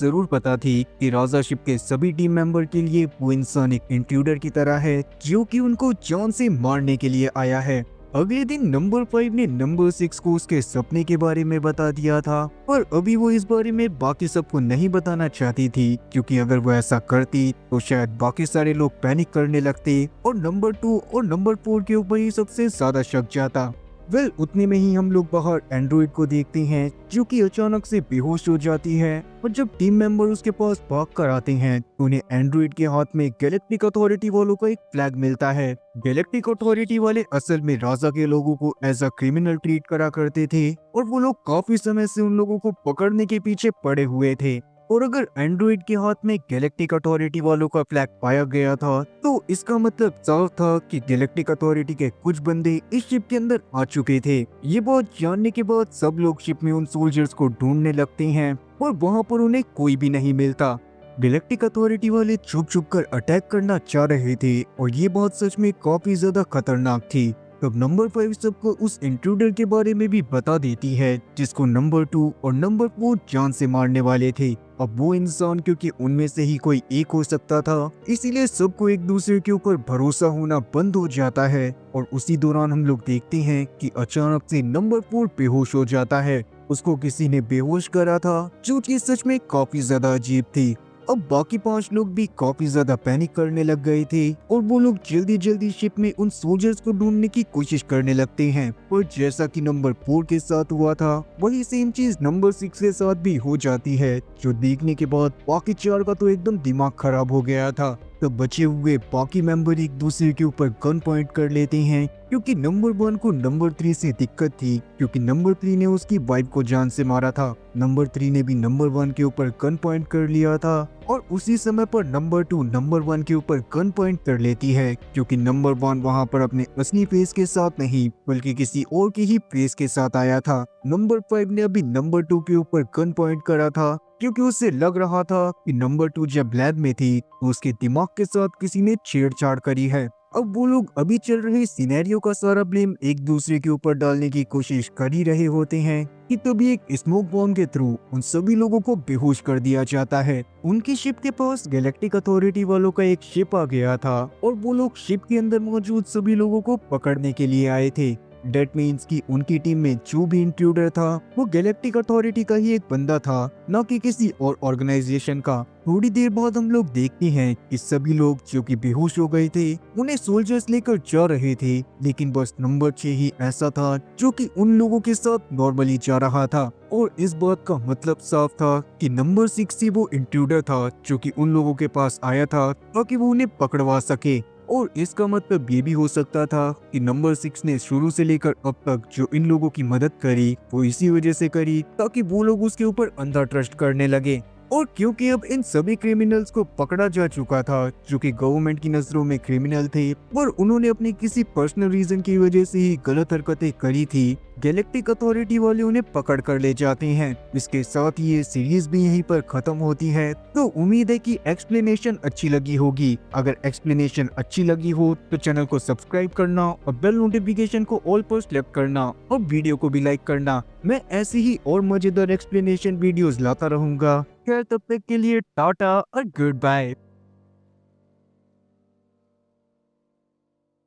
जरूर पता थी कि राजा शिप के सभी टीम मेंबर के लिए वो इंसान एक इंट्रूडर की तरह है, जो कि उनको जान से मारने के लिए आया है। अगले दिन नंबर 5 ने नंबर 6 को उसके सपने के बारे में बता दिया था, पर अभी वो इस बारे में बाकी सबको नहीं बताना चाहती थी, क्योंकि अगर वो ऐसा करती तो शायद बाकी सारे लोग पैनिक करने लगते और नंबर 2 और नंबर 4 के ऊपर ही सबसे ज्यादा शक जाता। उतने में ही हम लोग बाहर एंड्रॉइड को देखते हैं, जो कि अचानक से बेहोश हो जाती है और जब टीम मेंबर उसके पास भाग कर आते हैं तो उन्हें एंड्रॉइड के हाथ में गैलेक्टिक अथॉरिटी वालों का एक फ्लैग मिलता है। गैलेक्टिक अथॉरिटी वाले असल में राजा के लोगों को एज अ क्रिमिनल ट्रीट करा करते थे और वो लोग काफी समय से उन लोगों को पकड़ने के पीछे पड़े हुए थे। और अगर एंड्रॉइड के हाथ में गैलेक्टिक अथॉरिटी वालों का फ्लैग पाया गया था, तो इसका मतलब साफ था कि गैलेक्टिक अथॉरिटी के कुछ बंदे इस शिप के अंदर आ चुके थे। ये बात जानने के बाद सब लोग शिप में उन सोल्जर्स को ढूंढने लगते हैं और वहां पर उन्हें कोई भी नहीं मिलता। गैलेक्टिक अथॉरिटी वाले छुप छुप कर अटैक करना चाह रहे थे और ये बात सच में काफी ज्यादा खतरनाक थी। तब नंबर 5 सबको उस इंट्रूडर के बारे में भी बता देती है जिसको नंबर 2 और नंबर 4 जान से मारने वाले थे। अब वो इंसान क्योंकि उनमें से ही कोई एक हो सकता था, इसीलिए सबको एक दूसरे के ऊपर भरोसा होना बंद हो जाता है। और उसी दौरान हम लोग देखते हैं कि अचानक से नंबर 4 बेहोश हो जाता है। उसको किसी ने बेहोश करा था, जो कि सच में काफी ज्यादा अजीब थी। अब बाकी 5 लोग भी काफी ज्यादा पैनिक करने लग गए थे और वो लोग जल्दी जल्दी शिप में उन सोल्जर्स को ढूंढने की कोशिश करने लगते हैं। पर जैसा कि नंबर 4 के साथ हुआ था, वही सेम चीज नंबर 6 के साथ भी हो जाती है, जो देखने के बाद बाकी 4 का तो एकदम दिमाग खराब हो गया था। तब बचे हुए बाकी मेंबर एक दूसरे के ऊपर गन पॉइंट कर लेते हैं, क्योंकि नंबर 1 को नंबर 3 से दिक्कत थी, क्योंकि नंबर 3 ने उसकी वाइफ को जान से मारा था। नंबर 3 ने भी नंबर 1 के ऊपर गन पॉइंट कर लिया था और उसी समय पर नंबर 2 नंबर 1 के ऊपर गन पॉइंट कर लेती है, क्योंकि नंबर 1 वहां पर अपने असली फेस के साथ नहीं बल्कि किसी और के ही फेस के साथ आया था। नंबर 5 ने अभी नंबर 2 के ऊपर गन पॉइंट करा था, क्योंकि उसे लग रहा था कि नंबर 2 जब लैब में थी तो उसके दिमाग के साथ किसी ने छेड़छाड़ करी है। अब वो लोग अभी चल रहे सिनेरियो का सारा ब्लेम एक दूसरे के ऊपर डालने की कोशिश कर ही रहे होते हैं कि तभी एक स्मोक बॉम्ब के थ्रू उन सभी लोगों को बेहोश कर दिया जाता है। उनकी शिप के पास गैलेक्टिक अथॉरिटी वालों का एक शिप आ गया था और वो लोग शिप के अंदर मौजूद सभी लोगों को पकड़ने के लिए आए थे। डेट मीन्स कि उनकी टीम में जो भी इंट्रूडर था वो गैलेक्टिक अथॉरिटी का ही एक बंदा था, न कि किसी और ऑर्गेनाइजेशन का। थोड़ी देर बाद हम लोग देखते हैं कि सभी लोग जो कि बेहोश हो गए थे उन्हें सोल्जर्स लेकर जा रहे थे, लेकिन बस नंबर 6 ही ऐसा था जो कि उन लोगों के साथ नॉर्मली जा रहा था। और इस बात का मतलब साफ था कि नंबर 6 ही वो इंट्रूडर था जो कि उन लोगों के पास आया था ताकि वो उन्हें पकड़वा सके। और इसका मतलब ये भी हो सकता था कि नंबर 6 ने शुरू से लेकर अब तक जो इन लोगों की मदद करी वो इसी वजह से करी ताकि वो लोग उसके ऊपर अंधा ट्रस्ट करने लगे। और क्योंकि अब इन सभी क्रिमिनल्स को पकड़ा जा चुका था जो कि गवर्नमेंट की नजरों में क्रिमिनल थे, पर उन्होंने अपनी किसी पर्सनल रीजन की वजह से ही गलत हरकतें करी थी, गैलेक्टिक अथॉरिटी वाले उन्हें पकड़ कर ले जाते हैं। इसके साथ ही ये सीरीज भी यहीं पर खत्म होती है। तो उम्मीद है कि एक्सप्लेनेशन अच्छी लगी होगी। अगर एक्सप्लेनेशन अच्छी लगी हो तो चैनल को सब्सक्राइब करना और बेल नोटिफिकेशन को ऑल पर सेलेक्ट करना और वीडियो को भी लाइक करना। मैं ऐसी ही और मजेदार एक्सप्लेनेशन वीडियोस लाता रहूंगा। खैर तब तक के लिए टाटा और गुड बाय।